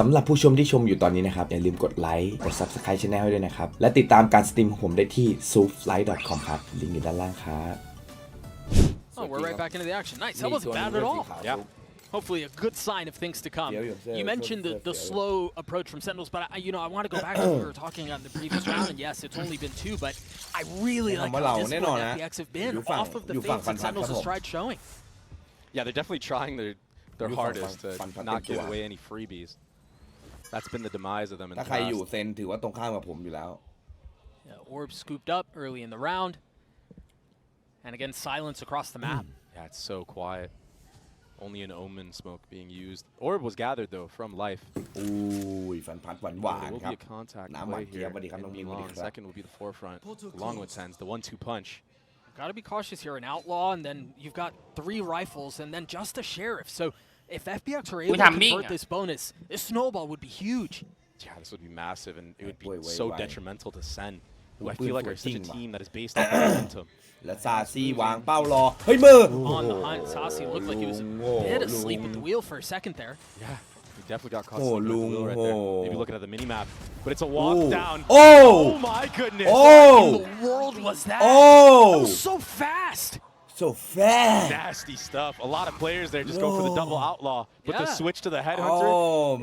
สำหรับผู้ชมที่ชมอยู่ตอนนี้นะครับอย่าลืมกดไลค์กด Subscribe Channel ให้ด้วยนะครับและติดตามการสตรีมของผมได้ที่ sooflight.com ครับลิงก์อยู่ด้านล่างครับ Oh, we're right back into the action. Nice. That wasn't bad at all. Yeah. Hopefully a good sign of things to come. You mentioned the slow approach from Sentinels, but I want to go back to what we were talking on the previous round. And yes, it's only been 2, but I really like how disciplined FPX have been off of the fades that Sentinels has tried showing. Yeah, they're definitely trying their hardest to not give away any freebies. That's been the demise of them in the past. ถ้าใครอยู่เซนถือว่าตรงข้ามกับผมอยู่แล้ว Orb scooped up early in the round. And again, silence across the map. Yeah, it's so quiet. Only an omen smoke being used. Orb was gathered though from life. อุ้ยฟันพัดหวานหวาน There will ครับ be a contact น้ำหวาน play เกี๊ยว here. สวัสดีครับน้อง And มิวสวัสดี Milan ครับ second will be the forefront, along with Sens, the 1-2 punch. Got to be cautious here. An outlaw, and then you've got 3 rifles, and then just a sheriff. So if FPX are able to convert this bonus, this snowball would be huge. Yeah, this would be massive, and it would be Wait, so why? detrimental to Sen, who I Wait, feel like wait, are such a wait. team that is based off momentum. และซาซี่วางเป้ารอเฮ้ยมือ On the hunt, Sasi looked like he was a bit asleep at the wheel for a second there. Yeah, he definitely got caught Oh, slipping at the wheel right there. Lung. Maybe looking at the mini map, but it's a walk down. Oh! My goodness! What in the world was that? Oh! That was so fast. so fast Nasty stuff. A lot of players there just go for the double outlaw, but the Yeah. switch to the headhunter.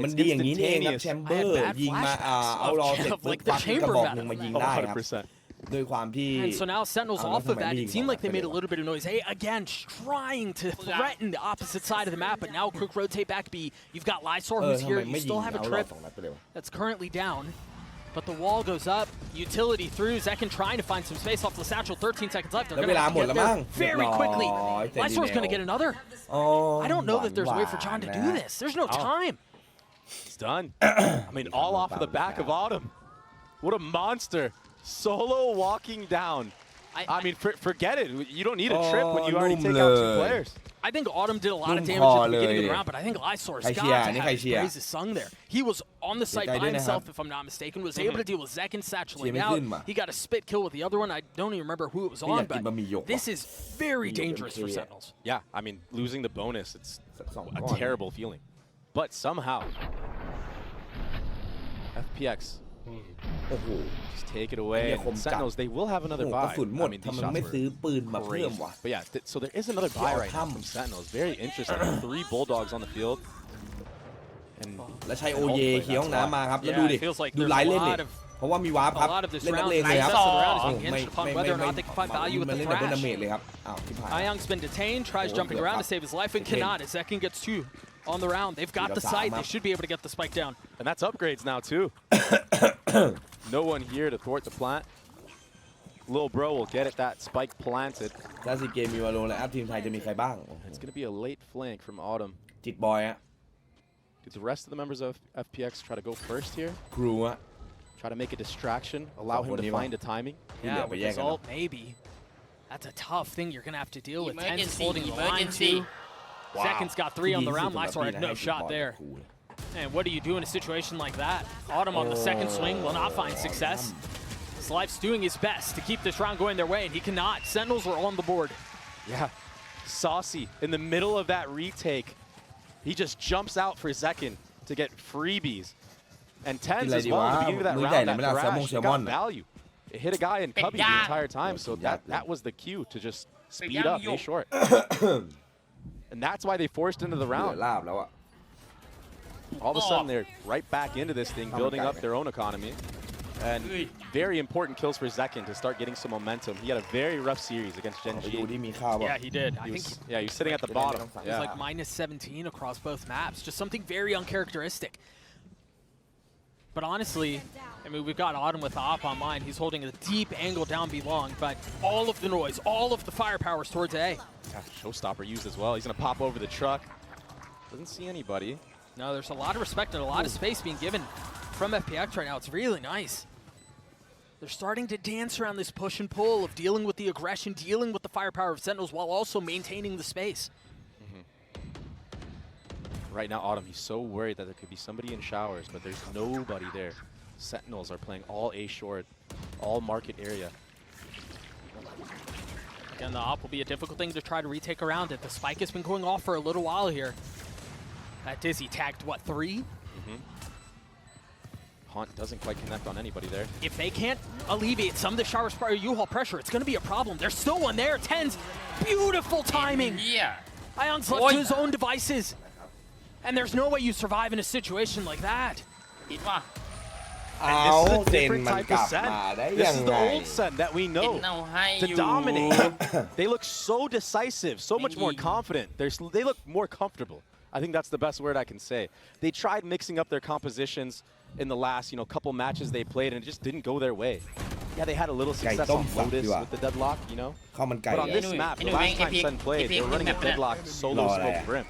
มันดีอย่างนี้นี่เองครับแชมเบอร์ I had bad ยิงมา flashbacks เอารอเสร็จ of ปุ๊บ like the ปักกระ chamber บอก battle. หนึ่งมายิงได้ครับ 100%. ด้วยความที่ And so now Sentinels off of that, it Amazing. seemed like they made a little bit of noise. Hey, again, trying to threaten the opposite side of the map, but now quick rotate back B. You've got Lysor who's ทำ here. ไม You ไม่ยิ still ง have a เอารอ trip 2 นัดไปเลยวะ that's currently down. But the wall goes up. Utility through. Zekin trying to find some space off the satchel. 13 seconds left. They're แล้ว going เว to ลา have หม to ด get แล้วมั้ง there very quickly. เรียบร้อย Lysor's going to get another. อ๋อ I don't know that there's a way for หวา John น to ๆ do นะ this. There's no time. It's done. I mean, all off of the back of Autumn. What a monster. Solo walking down. I mean, forget it. You don't need a trip when you already take out 2 players. I think Autumn did a lot of Nung damage at the pa beginning of the le. round, but I think Lysor's Kay got siya, to ni have kay his siya. praises sung there. He was on the site Kay by din na himself, hab. if I'm not mistaken, was able to deal with Zekin satcheling Siya out. din ma. He got a spit kill with the other one. I don't even remember who it was on, Iya, but iba miyok this pa. is very Miyok dangerous for MK. Sentinels. Yeah, I mean, losing the bonus, it's สักสอง a ก้อน terrible feeling. But somehow, FPX โอ้โห just take it away. Iya, kung Sentinels, they will have โอ้ another โหกระ buy. สุนหมด I mean, ทำ these ไม shots ไม่ were ซื้อปืนมาเพิ่ม crazy. วะ But yeah, so there is another buy right now from Sentinels. Very interesting. 3 Bulldogs on the field. And แล้วใช้โอเยเคี้ยวห้องน้ำมาครับ แล้ว Yeah, ดูดิ it feels like ดู there's ไลน์ a เล่นดิ lot of เพราะว่ามีวาร์ปครับ a lot of this เล่นนัก round, เลง the เลยครับ success of the round is โอ้ being ไม่ hinged upon ไม่ whether or ไม่ not they can find value with มัน the เล่นแต่บนดา thrash. เมจเลยครับอ้าวที่ผ่าน Ayang's been detained, tries Oh, jumping good around to pop. save his life and Okay. cannot. As Zekin gets 2 on the round. They've got the Good site. pop. They should be able to get the spike down. And that's upgrades now too. No one here to thwart the plant. Lil bro will get it that spike planted. ล่าสุดเกมมีวาโลและอัพทีมไทยจะมีใครบ้าง It's going to be a late flank from Autumn. จิตบอยฮะ Did the rest of the members of FPX try to go first here? ครูฮะ Try to make a distraction, allow him to What find a timing? Yeah, Yeah, but with yeah, his ult, maybe. That's a tough thing you're going to have to deal with. Ten's Emergency, holding the line emergency. too. Zekin's got 3 on the round. ที่ดีที่สุด Lysor had สำหรับ no พี่นะ shot ให้ there. ครูเลย And what do you do in a situation like that? Autumn on the second swing will not find success. Slife's doing his best to keep this round going their way, and he cannot. Sentinels are on the board. Yeah. Saucy in the middle of that retake. He just jumps out for Zekin to get freebies. And Tens as well at the beginning of that round, that thrash, it got value. It hit a guy in Cubby the entire time, so that was the cue to just speed up, A short. And that's why they forced into the เหลือ round. ลาบแล้วอะ All of a sudden, they're right back into this thing, building up their own economy. And very important kills for Zekin to start getting some momentum. He had a very rough series against ไปดู Genji. ที่มีข้าวป่ะ Yeah, he did. I think He was sitting at the bottom. it was Yeah. like minus 17 across both maps. Just something very uncharacteristic. But honestly, I mean, we've got Autumn with the op online. He's holding a deep angle down B long, but all of the noise, all of the firepower is towards A. Yeah, Showstopper used as well. He's going to pop over the truck. Doesn't see anybody. No, there's a lot of respect and a lot of space being given from FPX right now. It's really nice. They're starting to dance around this push and pull of dealing with the aggression, dealing with the firepower of Sentinels while also maintaining the space. Right now, Autumn, he's so worried that there could be somebody in showers, but there's nobody there. Sentinels are playing all A short, all market area. Again, the op will be a difficult thing to try to retake around it. The spike has been going off for a little while here. That Dizzy tagged, what, 3? taunt doesn't quite connect on anybody there. If they can't alleviate some of the shower spire U-Haul pressure, it's going to be a problem. There's still one there. Tens, beautiful timing. Ion's left to his own devices. And there's no way you survive in a situation like that. คิดว่า And this is a different type of Sen. This is the old Sen that we เห็น know เอาให้อ to ยู่ dominate. They look so decisive, so much more confident. They look more comfortable. I think that's the best word I can say. They tried mixing up their compositions in the last, couple matches they played, and it just didn't go their way. Yeah, they had a little success on Lotus with the deadlock, ข้าวมันไก่ But on this map, the last time Sen played, they were running a deadlock solo smoke brim.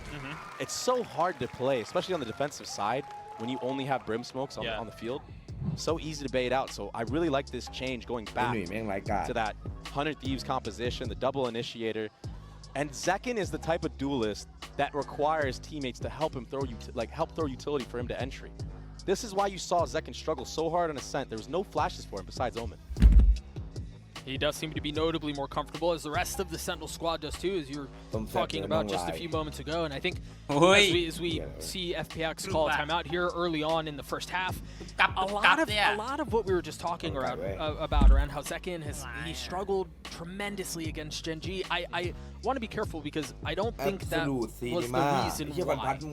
It's so hard to play, especially on the defensive side, when you only have brim smokes on the field. So easy to bait out. So I really like this change going back to that 100 Thieves composition, the double initiator. And Zekin is the type of duelist that requires teammates to help him help throw utility for him to entry. This is why you saw Zekin struggle so hard on Ascent. There was no flashes for him besides Omen. He does seem to be notably more comfortable, as the rest of the Sentinel squad does too, as you were talking about just a few moments ago. And I think as we see FPX call a timeout here early on in the first half, a lot of what we were just talking about around how Zekin he struggled tremendously against Gen G. I want to be careful because I don't think that was the reason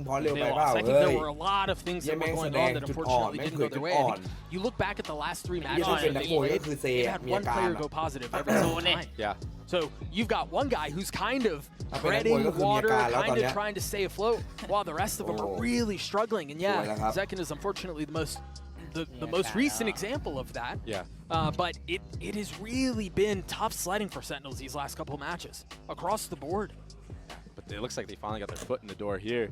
why they lost. I think there were a lot of things that were going on that unfortunately didn't go their way. I think you look back at the last 3 matches that they played, they had one player go positive every single time. Yeah. So you've got one guy who's kind of treading water, kind of trying to stay afloat, while the rest of them are really struggling. And yeah, Zekin is unfortunately the most recent example of that. Yeah. But it has really been tough sledding for Sentinels these last couple of matches across the board. But it looks like they finally got their foot in the door here.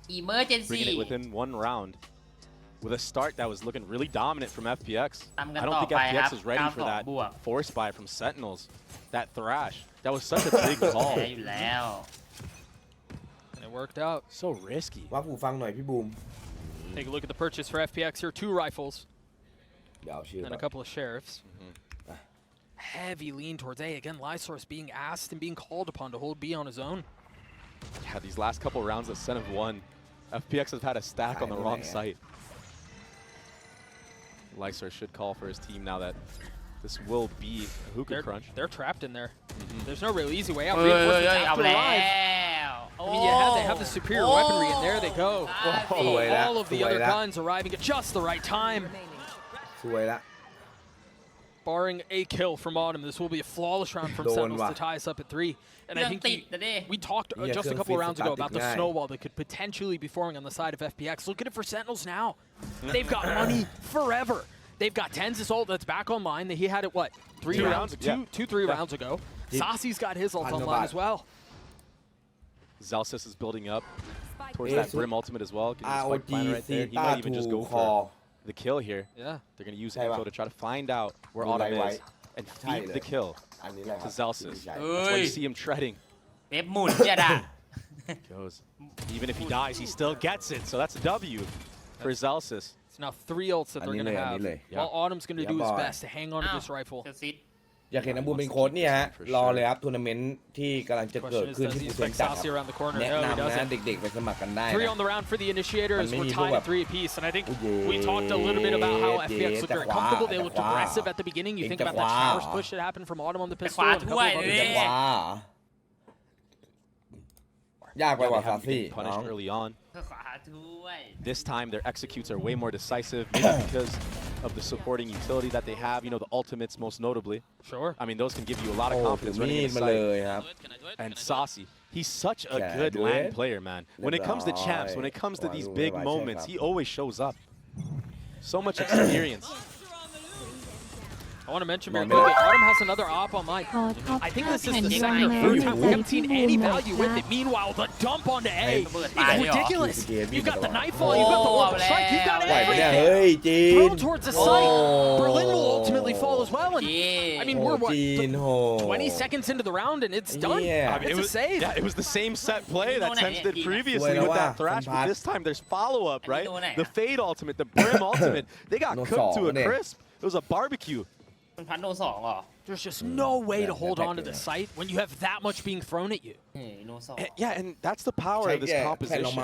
Bringing it within 1 round. With a start that was looking really dominant from FPX. I don't think FPX was ready for that force buy from Sentinels. That thrash. That was such a big call. And it worked out. So risky. ว่าหูฟังหน่อยพี่บูม Take a look at the purchase for FPX here. 2 rifles เดี๋ยวเอาชื่อ and a couple of sheriffs. Heavy lean towards A. Again, Lysource being asked and being called upon to hold B on his own. Yeah, these last couple rounds of Sen have won. FPX has had a stack on the wrong site. Lysource should call for his team now that this will be a hookah crunch. They're trapped in there. There's no real easy way out. Reinforcements have to arrive. I mean, they have the superior weaponry, and there they go. All of the other guns arriving at just the right time. สวยละ Barring a kill from Autumn, this will be a flawless round from Sentinels to tie us up at 3. And I think we talked just a couple of rounds ago about the snowball that could potentially be forming on the side of FPX. Look at it for Sentinels now. They've got money forever. They've got Tens' ult that's back online. He had it, what, 3 rounds? 3 rounds ago. Sasi's got his ult online as well. Zelsis is building up towards that Brim ultimate as well. Getting his spike plan right there. He might even just go for the kill here. Yeah. They're going to use Echo to try to find out where Autumn is and feed the kill to Zelsis. That's why you see him treading. เว็บหมุนจะด่า Goes. Even if he dies, he still gets it. So that's a W for Zelsis. It's now 3 ults that they're going to have. While Autumn's going to do his best to hang on to this rifle. เซลซิต อยากเห็นน้ำบูมเป็นโค้ชเนี่ยฮะรอเลยครับทัวร์นาเมนต์ที่กำลังจะเกิดขึ้นที่ภูเก็ตจัดแนะนำนะเด็กๆไปสมัครกันได้นะ 3 on the round for the initiators. We're tied at 3 apiece, and I think we talked a little bit about how FPX looked very comfortable. They looked aggressive at the beginning. You think about that showers push that happened from Autumn on the pistol. And a couple of other ว้ายากไปกว่าซาซี่ Punished early on. ขวาถ้วย This time their executes are way more decisive, maybe because of the supporting utility that they have. The ultimates most notably. Sure. I mean, those can give you a lot of confidence running in the มาเลย site. ครับ And Saucy, he's such a good land player, man. When it comes to champs, when it comes to these big moments, he always shows up. So much experience. I want to mention very quickly, Autumn has another op online. I think this is the second or third time we haven't seen any value with it. Meanwhile, the dump onto A is ridiculous. You've got the nightfall, you've got the orbital strike, you've got ไหวปะเนี่ย everything. เฮ้ยจีน Thrown towards the site. Berlin will ultimately fall as well. And I mean, โอ้ we're what, จีนโห 20 seconds into the round and it's done. Yeah. I mean, It's a save. Yeah, it was the same set play that Tens did previously with that thrash, but this time there's follow-up, right? The Fade ultimate, the Brim ultimate, they got cooked to a crisp. It was a barbecue. คุณพันโดน2เหรอ There's just no way to hold on to the site when you have that much being thrown at you. Yeah, and that's the power of this composition.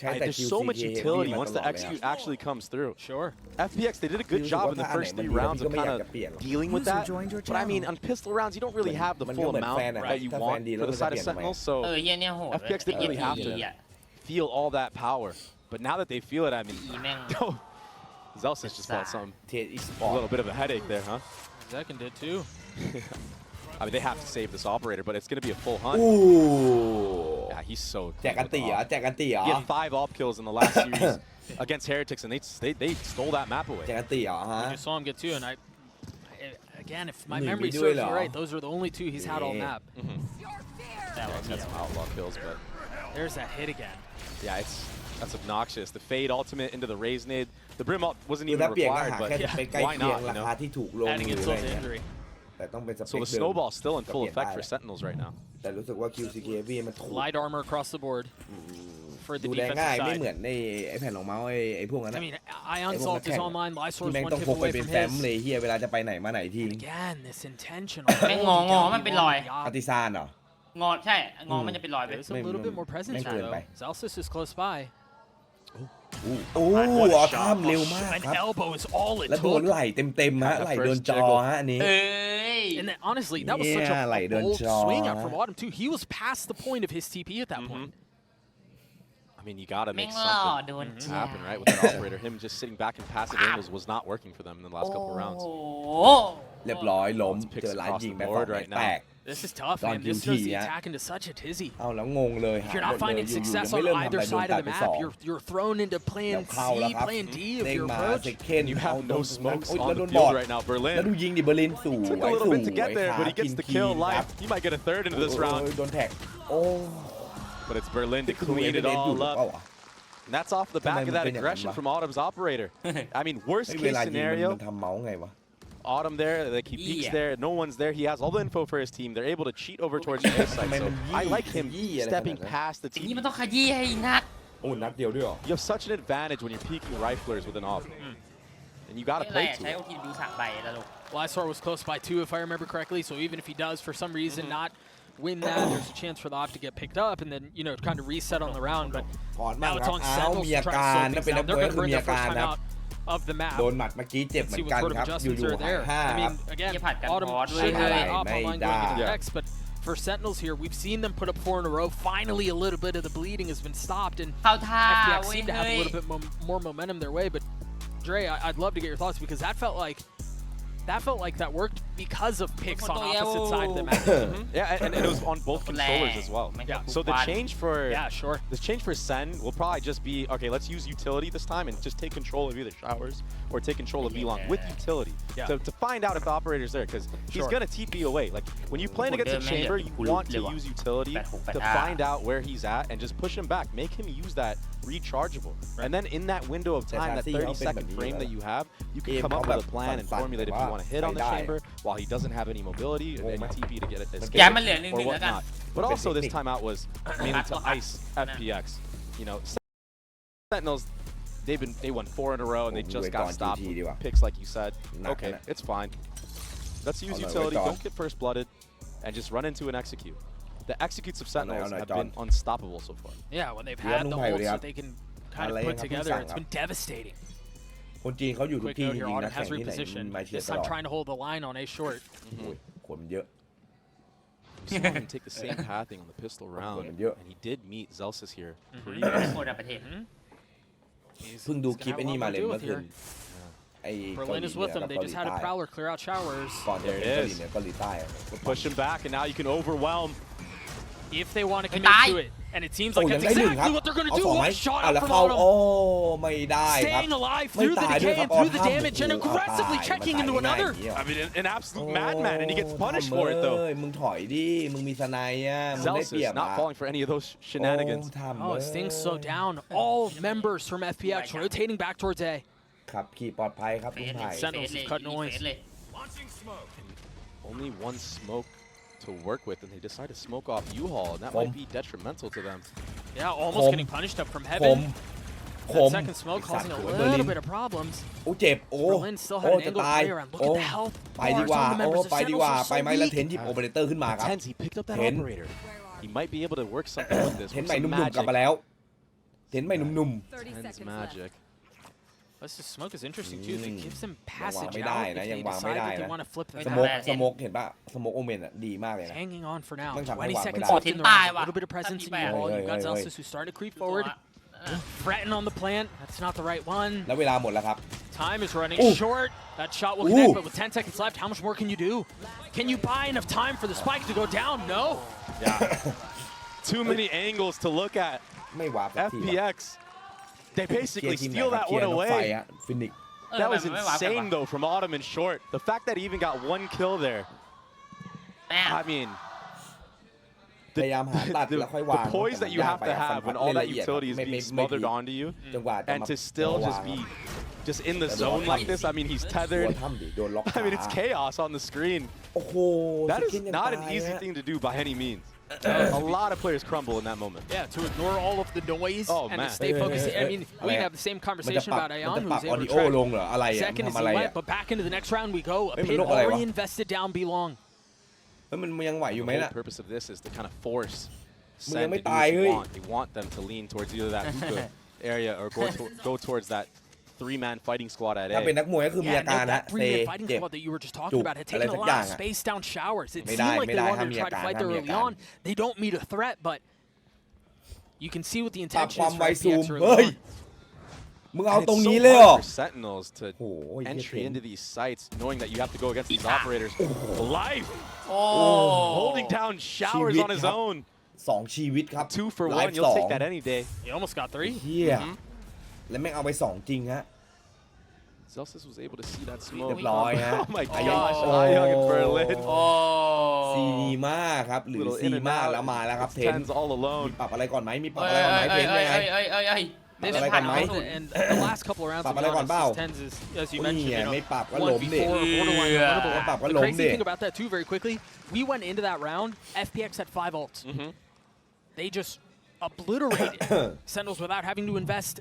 There's so much utility once the execute actually comes through. Sure. FPX, they did a good job in the first 3 rounds of kind of dealing with that. But I mean, on pistol rounds, you don't really have the full amount that you want for the side of Sentinels. So FPX didn't really have to feel all that power. But now that they feel it, I mean, Zelsis just felt some a little bit of a headache there, huh? Zekin did too. I mean, they have to save this operator, but it's going to be a full hunt. Ooh. Yeah, he's so แจกกันตีเหรอแจกกันตีเหรอ He had 5 op kills in the last series against Heretics, and they stole that map away. แจกกันตีเหรอฮะ You saw him get 2, and again, if my memory serves me right, those are the only 2 he's had all map. That was had some outlaw kills, but there's that hit again. Yeah, that's obnoxious. The fade ultimate into the raise nade. The brim ult wasn't คือ even ถ้าเปลี่ยนก็ required, หา but แค่สเปคใกล้ why เคียง not? ราคาที่ถูกลง Adding หรือ insult อะไร to เงี้ย injury. แต่ต้องเป็นสเปค So the snowball's still in full effect for Sentinels right now. แต่รู้สึกว่า QCKV มันถูก Light armor across the board for the ดูแล defensive ง่ายไม่ side. เหมือนไอ้แผ่นรองเมาส์ไอ้พวกนั้น I mean, Ion Salt is online. ที่ Lysor's แม่ง one ต้อง tip พกไป away เป็น from แฟ้ม his. เลยเฮียเวลาจะไปไหนมาไหนที Again, this intentional. แม่งงอมันเป็นรอย ปฏิซานเหรอ งอใช่งอมันจะเป็นรอยไป There's a little bit more presence Make here, it though. Zelsis is close by. โอ้ออท่ามเร็วมาก An ครับ elbow is all it แล้วโดน took. ไหล่เต็มๆฮะไหล่โดนจอฮะอันนี้ เอ้ย And then, honestly, that was such Yeah, like, a bold don't swing jaw, out from Autumn, too. He was past the point of his TP at that point. I mean, you got to แม่ง make หล่อ something โดน happen, right? With that operator, him just sitting back in passive angles was not working for them in the last couple of rounds. โอ้ เรียบร้อยล้ม Picks เจอหลาย across ยิง the แบบ board แ right ต now. ก This is tough, Gone man. This QT, throws the yeah. attack into such a tizzy. เอาแล้วงงเลยหา If you're not หมดเลย finding อยู่ๆ success ยังไม่ on เริ่มทำ either อะไรโดน side ตั of ด the ไปสอง map, you're thrown into แล้ plan วเข้าแล้ว C, ครับ plan D เด้ of ง your มา approach. เซเคน You เอา have โด no น smokes แล้ว on โด the นบอ field ด right now. แล้วดู Berlin ยิงดิเบอร์ลินสวย took a little สวย bit to get there, but he gets the kill ครับ live. He might get a third into this โอ้ round, โดนแท็กโอ้ but it's Berlin to คือ clean it เล่นอยู่ all หรือเปล่า up. วะ And that's off the back of that aggression from Autumn's operator. I mean, worst เว case ลายิงมัน scenario, ทำเมาส์ไงวะ Autumn there, like he peeks there, no one's there. He has all the info for his team. They're able to cheat over towards the A site. So I like him stepping past the นี่ team. มันต้องขยี้ให้นัก โอ้นัดเดียวด้วยเหรอ You have such an advantage when you're peeking riflers with an op. And you got to อะไร play อะ to ใช้ it. โอทีดู3ใบแล้วลูก Lysor was close by 2, if I remember correctly. So even if he does, for some reason, not win that, there's a chance for the op to get picked up and then, kind of reset on the round. But ก่อนบ้าง now ค it's รับ on อ้าว Sentinels มี to อา try to การ slow ถ้า things เป็นนัก down. มวย They're ก็ going to คือ bring มี their อา first การ time นะครับ out of the map. โดนหมัดเมื่อกี้เจ็บเหมื See อน what กัน sort of ครับ adjustments อยู่ are ๆ there. ห้า I ค mean, รับ again, Yeah, Pat got Autumn caught. should have Right, op online made going into the that. X, but for Sentinels here, we've seen them put up 4 in a row. Finally, a little bit of the bleeding has been stopped, and เข้าท่า FPX เว้ย seem to have เฮ้ a ย little bit more momentum their way. But Dre, I'd love to get your thoughts because that felt like that worked because of picks on opposite side of the map. Yeah, and it was on both controllers as well. Yeah. So the change for Yeah, sure. this change for Sen will probably just be, okay, let's use utility this time and just take control of either showers or take control of V-Long with utility to find out if the operator's there, because he's going to TP away. Like, when you plan against a chamber, you want to use utility to find out where he's at and just push him back. Make him use that rechargeable. And then in that window of time, that 30-second frame that you have, you can come up with a plan and formulate if you want to hit on the chamber while he doesn't have any mobility and any TP to get it escape ย้ายมาเหลือ or 1-1 แล้วกัน whatnot. But also this timeout was mainly to ice FPX. Sentinels, they won 4 in a row and they just got stopped with picks like you said. Okay, it's fine. Let's use utility, don't get first blooded, and just run into an execute. The executes of Sentinels have been unstoppable so far. Yeah, when they've had the ults that they can kind of put together, it's been devastating. คนจีนเขาอยู่ทุก Quick ที่ note จ here, ริงๆ Autumn นะแข่ has งที่ไหน repositioned. มาเชีย This ร์ตล time อด trying to hold the line on A short. คนมันเยอะ You saw him take the same pathing on the pistol round, and he did meet Zelsis here. โคตรประเทศ เพิ่งดูคลิปไอ้นี่มาเลยเมื่อคืนไอ้เกาห Berlin ลี is เหนื with อ them. กับ They เกาหลี just had a ใต้ prowler clear out showers. ก่อนจะเป็นเกาหลีเหนือเกาหลีใต้ Push him back, and now you can overwhelm. If they want to commit to it, and it seems โอ้ like ยัง that's ได้หนึ่งครับ exactly what they're going to เอา do. สองไหม One shot เอา up แล้ว from เข้า Autumn. โอ้ไม่ได้ครับ Staying alive ไม่ through the ตายด้วย decay ครับ and อ๋อ through the ทำ damage and โอ้โห aggressively ตาย checking มัน into ตายง่าย another. อย่างเงี้ย I mean, an absolute madman, and he gets punished for it though. มึงถอยดิมึงมีสไนด์อ่ะมึงได้เปรียบ Zelsis not falling for any of those shenanigans. ทำ Oh, it stings so down. All members from FPX rotating back towards A. ขับขี่ปลอดภัยครับ เฟ ลุง ส ไผ่ Sentinels is cut noise. เลย Only one smoke to work with, and they decide to smoke off U-Haul, and that might be detrimental to them. Yeah, almost getting punished up from คม heaven. ค That ม second smoke สัต causing ว์ a เบอร์ลิ little น bit of problems. โอ้เจ็บโอ้ Berlin still โอ้ had an จะ angle to ตาย play around. Look โอ้ at the health ไปดีกว่าโอ้ไปดีกว่าไปไหมแล้วเทนหยิบโอเปอเรเตอร์ขึ้นมาครับ Tenz, he picked up that operator. He might be able to work something with this. เทนใหม่หนุ่มๆกลับมาแล้วเทนใหม่หนุ่ม Tenz magic. This smoke is interesting too. It gives them ๆ passage ไม่ได้ out นะ if ยัง they วางไม่ decide ได้ that they นะ want to flip the ส map. โมกเห็นป่ะสโมกโอเมนอ่ะดีมากเลยนะ Hanging on for now. Mang chẳng 20 phải seconds hoàng left mới in the đài. round. A little bit of presence in the wall. You've got Ôi, ôi, Zelsis who's starting to creep forward. Threaten on the plant. That's not the right one. แล้วเวลาหมดแล้วครับ Time is running Ooh. short. That shot will connect, Ooh. but with 10 seconds left, how much more can you do? Can you buy enough time for the spike to go down? No. Yeah. Too many angles to look at. ไม่วาร์ปสักที FPX. They เคลีย basically ร์ทีมไหน steal ครับ that เคลีย one ร์รถไฟ away. ฮะฟินิก That was insane though from Autumn and Short. The fact that he even got one kill there. I mean, พยายามหาตัดแล้วค่อยวาง the poise that you have to have when all that utility is being smothered onto you, จนกว่าจะ and มา to still just be just in the zone like this. I mean, he's ตัว tethered. ถ้ำดิโดนล็อก I mean, it's chaos on the screen. โอ้โห That ส is กินยัง not ตาย an easy ฮะ thing to do by any means. A lot of players crumble in that moment. Yeah, to ignore all of the noise Oh, and man. to stay focused. I mean, we Alright. have the same มันจะ conversation ปรับ about มัน Ayan, จะปรับ who's ออ able ดิ to โอ track ลงเหรออะไรอ่ะ second as ทำอะไร he อ่ะ went, but back into the next round we go. A Ê, pit mình lúc ở đây already quá. invested down belong. เฮ้ยมันยังไหวอยู่ The ไหม whole น่ะ purpose of this is to kind of force Mày Sen to mới do what tài you ơi. want. They want them to lean towards either that hookah area or go towards that three-man fighting squad at ถ้าเป็น A. นักมวยก็คือมี Yeah, อาการ note นะ that เซ three-man fighting เจ็บ squad that you were just talking Chụp, about hadอะไร taken a สัก lot อย่า of งอะ spaced down showers. It ไม่ seemed ได้ like ไม่ they ได้ wanted ถ้า to มี try อา to การ fight ถ้า there มีอา early การ on. They don't meet a threat, but you can see what the ปรับ intention ความ is ไว for ซูม FPX เฮ้ย early on. มึงเอา And ตรง it's นี้ so เลยเหรอ hard for Sentinels to โอ้ย entry into these sites, knowing that you have to go against these operators. Life โอ้ holding down showers on his own. สองชีวิตครับ 2 for ไล 1, ฟ์ you'll สอง take that any day. He almost got 3. เฮียแล้วแม่งเอาไปสองจริงฮะ Zelsis was able to see that เรี smoke. ยบร้อยฮะ Oh my ไอ้ยัง gosh, Ayong in Berlin. โอ้ ซีมาครับหรือ Little ซี in and มา out. แล้วมาแล้วครับ It's เทน Tenz all alone. ปรับอะไรก่อนไหมมีปรับ เอ้ อะไร ย ก่อนไหม เอ้ เท ย น เอ้ ยัง ย ไง เอ้ยเอ้ยเอ้ย They've Apa had lagi, Mai? Alpha, and the last couple of rounds, to Apa be lagi, honest, Bao? is Tenz is, as you Ui, mentioned, you mấy know, pap có 1v4, lốm đi. borderline Ui, winnable. mấy pap có The lốm crazy đi. thing about that too, very quickly, we went into that round, FPX had 5 ults. They just obliterated Sentinels without having to invest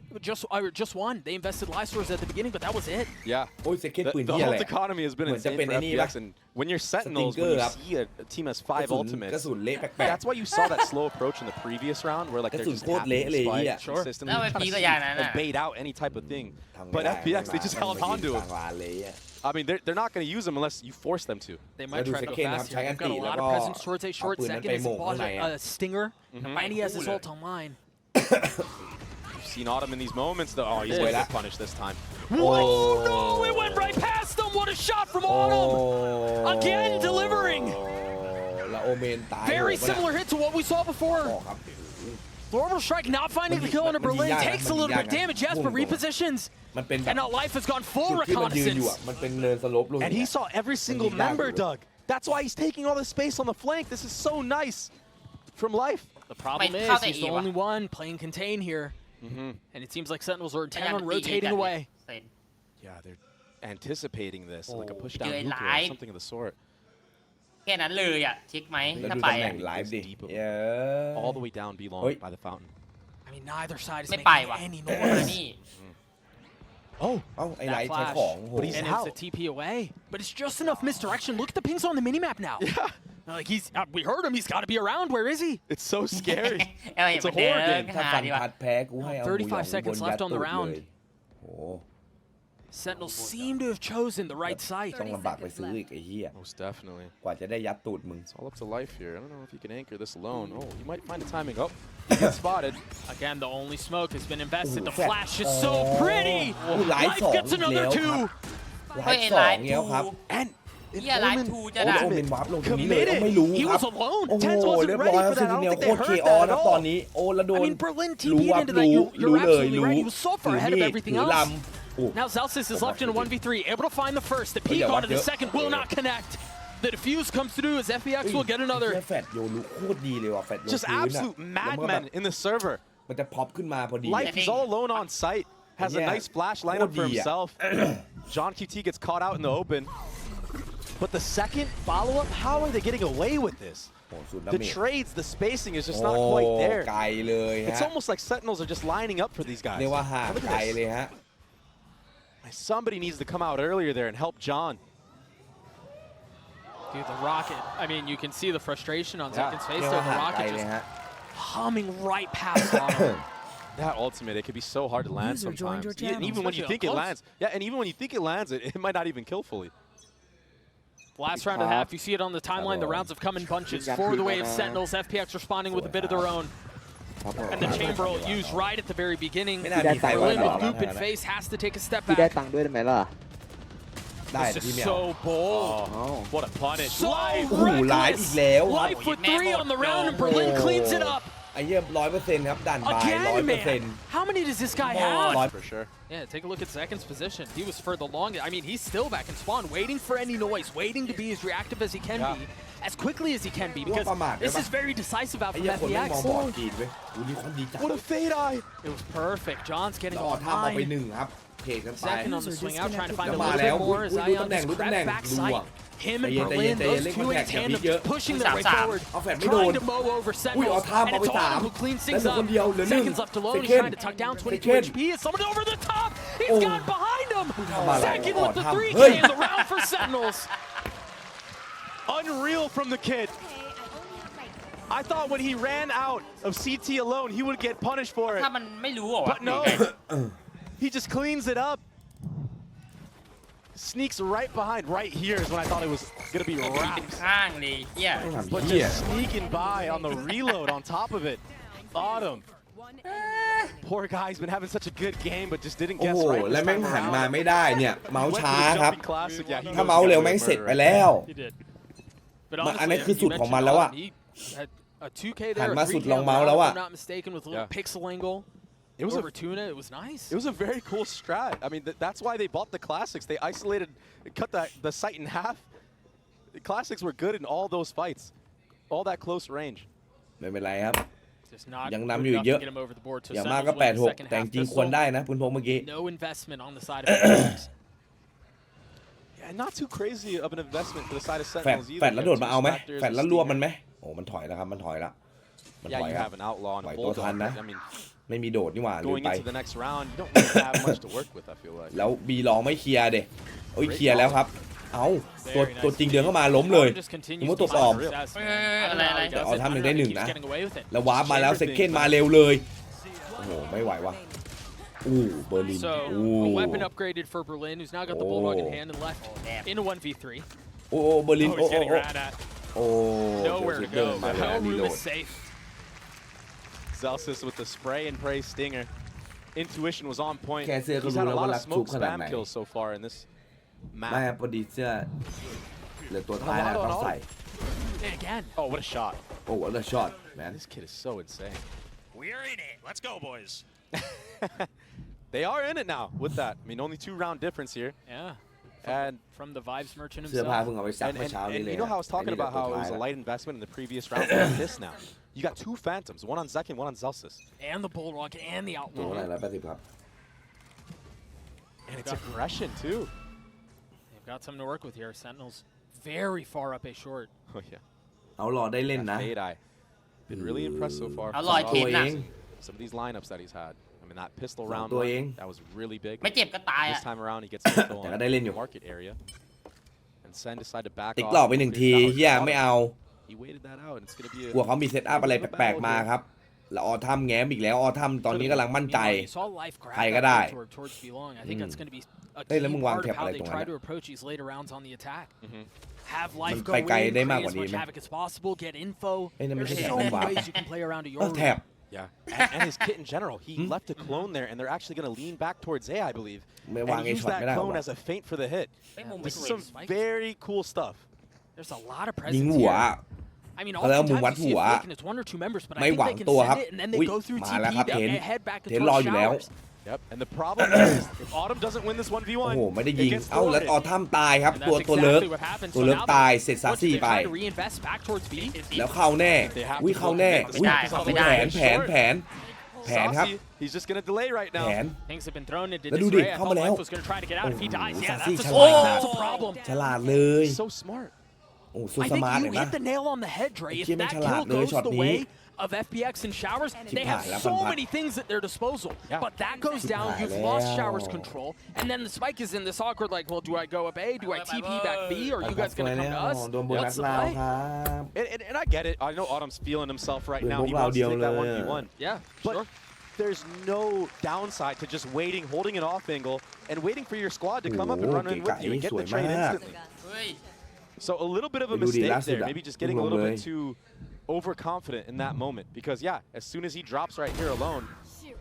just one. They invested life source at the beginning, but that was it. Yeah. โอ้ยเซคัน The, ปืน the เฮียอะไร ult economy has been เหมือนจะ insane เป็น for ไอ้นี่ปะ FPX, and when you're Sentinels, when you see a team has 5 กระ ultimates, สุนเละแปลก that's why you saw that slow approach in the previous round, where like they're just Cái sủn cốt tapping lễ the lì spike à. Sure. consistently, Nó trying phải to phí see cái dàn này and nè. bait out any type of thing. ๆทำไม่ But ได้ FPX, they just ไม่ held มา on to ยิง him. กลางลานเลยอะ I mean, they're not going to use them unless you force them to. Theyแล้ว might ดู try to go Secondครับ fast ใช้ here. อัน They've got ติ a แล้ว lot ก็ of presence towards a เอา short ปืนนั้น second ไป as โห he ม่งข้างใน bought อะ a stinger, and he has his ult online. You've seen Autumn in these moments, though. Oh, he's Yeah. going to get punished this time. Whoa, no, it went right past him. What a shot from โอ้ Autumn. Again delivering. แล้วโอเมนตาย Very โหดปะ similar hit to what we saw เนี่ย before. บอกครับ The orbital strike not finding the kill into Mình Berlin. nhìn ra Takes nè, a mình little nhìn bit ra of nè. damage, yes, but Buông rồi. repositions. มันเป็นแบ And บ now life has gone full จุดที่มันยืนอยู่ reconnaissance. อะมันเป็นเนินสโลปลง And he saw every single nhìn ra member, được. Doug. That's why he's taking all the space on the flank. This is so nice from Life. The problem Mày is sao he's tại the ý only one playing contain here. And it seems like Sentinels are พยายา intent ม on ตี rotating กัน away. เซ็น Yeah, they're anticipating this, like a Oh. push down Chơi hookah or lại. something of the sort. แค่นั้นเลยอ่ะเช็คไหม แล้ว ถ้า ดู ไป ตำแหน่ อ่ะ งไลฟ์ดิ Deep. เย้ All the way down B long Ôi. by the fountain. I mean, neither side is ไม่ making ไปว่ะ any โน้ต noise. มานี่ Oh, เอ้าไอ้ไลฟ์ That ใช้ flash. ของโห But he's And out. it's a TP away. But it's just enough misdirection. Look at the pings on the minimap now. Yeah. Like we heard him. He's got to be around. Where is he? It's so scary. เอ้ย It's มั a นเดิ horror น game. ถ้า หา ฟัน ดีกว่า พัดแพ้กูให้เอาหมูหยอง 35 seconds บนยัด left on the ตูด round. เลยโอ้ Sentinels seem to have chosen the right site. ต้องลำบากไปซื้ออีกไอ้เหี้ย Most definitely. กว่าจะได้ยัดตูดมึง It's all up to Life here. I don't know if you can anchor this alone. Oh, you might find the timing. Oh, he gets spotted. Again, the only smoke has been invested. The Ooh, fat. flash is so pretty. Life Life song gets another léo 2. ไลฟ์สองเงี้ยครับ And เฮียไลฟ์ทูจะ โอ้ ด่า โหเป็นวาร์ปลงตรงนี้เลยก็ไม่รู้ He ครับ was alone. โอ้โห Tenz wasn't เรียบ ready ร้อยครับ for ซิ that. I นเน don't ล think โค they ตรเค heard ออ that นะ at ตอน all. นี้โอ้แล้วโด I น mean, Berlin รู้ TP'd ว่า into that. รู้ You're เลย absolutely รู้ right. He was so far ถือ ahead มี of ด everything ถือ else. ลำโอ้ Now Zelsis is left in a 1v3, able to find the first. The peek yeah, onto the what the- second will not connect. The defuse comes through as FPX will get แค่ another. แฟดโยรู้โคตรดีเลยว่ะแฟดลง just พื้นอะ absolute แล้วมันก็แบบ madmen in the server. มันจะพ็อปขึ้นมาพอดี Life, he's all alone on site. Has a Yeah. nice flash lineup for Cody, yeah. himself. John QT gets caught out in the open. But the second follow-up, how are they getting away with this? โอ้สุดดา The เมจ trades, the spacing is just โอ้ not quite there. ไกลเลย It's ฮะ almost like Sentinels are just lining up for these guys. เรียกว่าห่าง Look at ไกล this. เลยฮะ Somebody needs to come out earlier there and help John. Dude, the rocket. I mean, you can see the frustration on Zekin's face there. The rocket just humming right past Autumn. That ultimate, it could be so hard to land sometimes. And even when you think it lands, and even when you think it lands, it might not even kill fully. Last round and a half, you see it on the timeline. The rounds have come in bunches for the way of Sentinels. FPX responding with a bit of their own. And the chamber used right at the very beginning. Berlin with Goop in face has to take a step พี่ได้ back. ตังค์ด้วยได้ไหมล่ะ This is so bold. What a punish. So โอ้โหไลฟ์อีกแล้วครับ Life with 3 on the round, and Berlin cleans it up. ไอ้เหี้ย100%ครับด่านบาย Again, 100% man. How many does this guy have? For sure. Yeah, take a look at Zekin's position. He was for the longest. I mean, he's still back in spawn, waiting for any noise, waiting to be as reactive as he can be, as quickly as he can be, because this is very decisive out ไอ้ from เหี้ยคนไม่มองบอด FPX. กรีดเว้ยดูนี่คนดีจัง What a fade eye. It was perfect. John's getting แล้วออ all ท่าเอาไป high. 1ครับเพจกันไป Zekin on the swing out, trying to find a มา little แล้ว bit more. ดู Zion ตำแหน่ง just ดูตำแหน่ง grabbed back ดู sight. อ่ะ Him and ใจ Berlin, เย็น those เล่น two คอน in แทคอย่า tandem, พีเยอะ pushing their way forward, เอาแฟดไม่โดน trying to mow over อุ้ย Sentinels, เอาท่า and มาไป it's 3 Autumn who cleans แล้ว things เหลือคน up. เดียวเหลือ1 Zekin's left alone. He's trying to tuck down 22 HP. Is someone over the top? He's got behind him. Zekin with the 3K in the round for Sentinels. Unreal from the kid. I thought when he ran out of CT alone, he would get punished for it. ถ้ามันไม่รู้เหรอวะ But no, he just cleans it up. Sneaks right behind. Right here is when I thought it was going to be เป็น wrapped. ข้างเลยเหี้ย But just sneaking by on the reload on top of it. Autumn. Poor guy's been having such a good game, but just didn't โอ้ guess โห right. และแม่งหันมาไม่ได้เนี่ยเมาส์ Went ช้า to the ครับ jumping classic. Yeah, he ถ้า knows เมาส์ he's เร็ว gonna แม่ง get เสร็จ murdered ไป right แล้ว He did. But อันนั้น honestly, คือสุด you ของมัน mentioned แล้วอะ Autumn. He had a 2K หั there, น a มาสุด 3K ล on ง the เมาส์ round, แล้ว if อะ I'm not mistaken, with a little Yeah. pixel angle. It was Over tuna, it was nice. It was a very cool strat. I mean, that's why they bought the classics. They isolated, cut the sight in half. The classics were good in all those fights, all that close range. ไม่เป็นไรครับ Just not ยัง good นำอยู่ enough เย to อะ get him over the board. So อย่างมาก Sentinels ก็ win the 8-6 second แต่จ half ริงๆควร pistol. ได้นะคุณพงษ์เมื่อกี้ No investment on the side of FPX. Yeah, not too crazy of an investment for the side of แฟด Sentinels either. แฟดแล้วโดดมาเอาไหม Two specters, แฟดแล้ว a รวบมัน stinger. ไหมโอ้มันถอยแล้วครับมันถอยแล้วมัน Yeah, ถอย you ครับ have an outlaw and a Right, bulldog. both hand, I mean, ไม่มีโดดนี่หว่าลืม going ไป into the next round, you don't really have much to work with. I feel like. แล้วบีลองไม่เคลียร์เด็โอ้ยเคลียร์แล้วครับเอาตัวจริงเดินเข้ามาล้มเลย Autumn just continues ผมว่า to ตัวปลอม be successful. I don't อะไร know how อะไร he does แต่ it. ทำ I หนึ่ don't งได้ know, หนึ่ง he keeps นะ getting away with it. แล้ววาร์ปมาแล้วเซคเคนมาเร็วเลยโอ้โหไม่ไหวว่ะอู้เบอร์ลิน So อู้ a weapon upgraded for Berlin, who's now got the bulldog in hand and left in a 1v3. โอ้เบอร์ลิน Oh, โอ้ he's โอ้ getting โอ้ ran at. โอ้ Nowhere to เดิน go. มา The แล้ว hell รี room โหล is ด safe. Zelsis with the spray and pray stinger. Intuition was on point. แค่เสื้อก็ He's รู้ had แล้ a วว่า lot รั of กชุบ smoke ขนาด spam ไหน kills so far in this ไม่ map. ครับพอดีเสื้อเหลือตัวท้ายแล้วต้องใส่ And again. Oh, what a shot. โอ้แล้วช็อตแมน This kid is so insane. We're in it. Let's go, boys. They are in it now with that. I mean, only 2-round difference here. Yeah. And From the Vibes merchant เสื้อผ้า himself. เพิ่งเอาไปซักเมื่อเช้านี้เลย you know how I was talking about how it was a light investment in the previous round? Look at this now. You got 2 Phantoms, one on Zekin, one on Zelsis. And the bulldog and the ตัวอะไร outlaw. 180ครับ And it's aggression, too. They've got something to work with here. Sentinels very far up a short. Oh, yeah. เอาหล่อได้เล่นนะ That fade eye. Been really impressed so far. เอาลอยเทน ตัว น่ะ เอง Some of these lineups that he's had. I mean, that pistol roundตัว one, เอง that was really big. ไม่เจ็บก็ตายอ่ะ This time around, he gets a kill แต่ on ก็ได้เล่นอยู่ the market area. And Sen decided to back ติ๊ก off. หลอกไปหนึ่งทีเฮียไม่เอา He waited that out, and it's going to be กลัว a เขามีเซตอัพอะไรแปลกๆมาครับ แล้วออทัมแง้มอีกแล้วออทัมตอนนี้กำลังมั่นใจ Meanwhile, you saw Life grab ใครก็ได้ that orb towards Belong. I think that's going to be a เฮ้ยแล้วมึ key งวาง part แท็ of บอะไร how ตรง they นั้น try อะ to approach these later rounds on the attack. Mhm. Have Life มัน go ไป in, ไกลได้ create มากก as ว่านี้ much ไหม havoc as possible, get info. เฮ้ยนั่นไม่ There's ใช่แถ so บ many ว่ะ ways you can play around a เออ Yoru. แท็บ Yeah, and his kit in general. He left a clone there, and they're actually going to lean back towards A, I believe. ไม่ And วางไอ้ use ช็อต that ไม่ได้หรอ clone วะ as a feint for the hit. ไม่มุม This ไม่ is ถูก some very cool stuff. There's a lot of ยิง presence หัว here. I mean, เขาเรียกว่ามุม oftentimes วัด you see หัว it fake and it's 1 or 2 members, but I ไม่ think หวัง they can ตัว send ครับ it and then they อุ้ย go through มาแล้ว TP ครับเทน and head back เทนรอ towards อยู่แล้ว showers. Yep, and the problem is, if Autumn doesn't win this โอ้ 1v1, โหไม่ได้ it ยิง gets เอ้าแล้ว thwarted. ออทัมตายครับ And ตัว that's ตัวเลิก exactly what happened. ตัว So เลิก now ตาย they- เสร็จซา what, ซี่ they ไป try to reinvest back towards B. แล้วเข้าแน่ They have to อุ้ยเข้าแน่ go อุ้ย ไม่ได้ แผนครับ Saucy, he's just going to delay right แผ now. น Things have been thrown into แล้วดูดิ disarray. I เข้า thought มาแล้ว Life was going to try to get out if he dies. Yeah, ซาซี่ that's ฉ a ลาด that's a problem. ฉลาดเลย So smart. โอ้สุด I ส think มาร์ท you เห็นปะ hit the nail on the head, Dre. If เชี่ยแม่ง that ฉลาด kill เลย goes ช็อต the นี้ way of FPX and Showers, they have ชิบหายแล้ว so พัน many things at their disposal. Yeah. But that goes ชิบ down, หาย you've แล้ว lost Showers control, and then the spike is in this awkward, like, well, do I go up A? Do I TP back B? Or are you guys going to come to us? โดนโบนัส What's the ลาว play? ครับ And I get it. I know Autumn's feeling himself right now. He พวกเรา wants เดี to ยว take เล that ย 1v1. Yeah, But sure. there's no downside to just waiting, holding it off angle, and waiting for your squad to come up and run in with you and get the trade instantly. เฮ้ย So a little bit of a ไปดูดิ mistake ล่าสุด there, อะ maybe just getting a ลง little เลย bit too overconfident in that moment. Because yeah, as soon as he drops right here alone,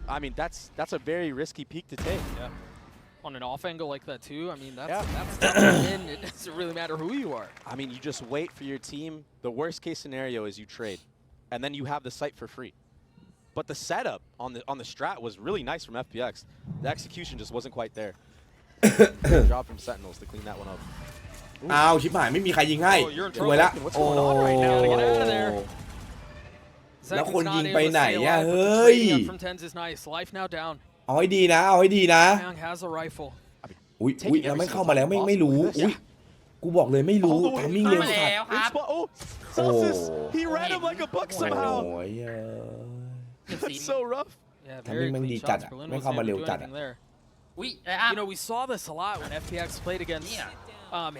I mean that's a very risky peak to take. Yeah. On an off angle like that too, I mean, that's Yeah. tough to win. It doesn't really matter who you are. I mean, you just wait for your team. The worst case scenario is you trade, and then you have the site for free. But the setup on the strat was really nice from FPX. The execution just wasn't quite there. Job from Sentinels to clean that one up. อ้าวชิบหายไม่มีใครยิงให้ Oh, you're in สวยละ trouble. What's โอ้ going on right now? Get out of there. แล้ว Zetkin's คน not ยิง able ไป to ไหน stay อะ alive, but เฮ the ้ย trading up from Tens is nice. Life now down. เอาให้ดีนะเอาให้ดีนะ Young has a rifle. อุ้ยอุ้ยแล้วไม่เข้ามาแล้วไม่รู้อุ้ยกูบอกเลยไม่รู้ All the way ทำมิ่งเร็ว มา สั แล้ ตว์ วครับ Oh, Celsius! He read him like a book โอ้ somehow. ยเอ้ย That's so rough. Yeah, Timing very แม่ง clean ดีจัด shots. อะ Berlin ไม่ wasn't เข้ามา able เร็ว to do จัดอะ anything there. อุ้ยไอ้อัพ You know, we saw this a lot when FPX played against Yeah.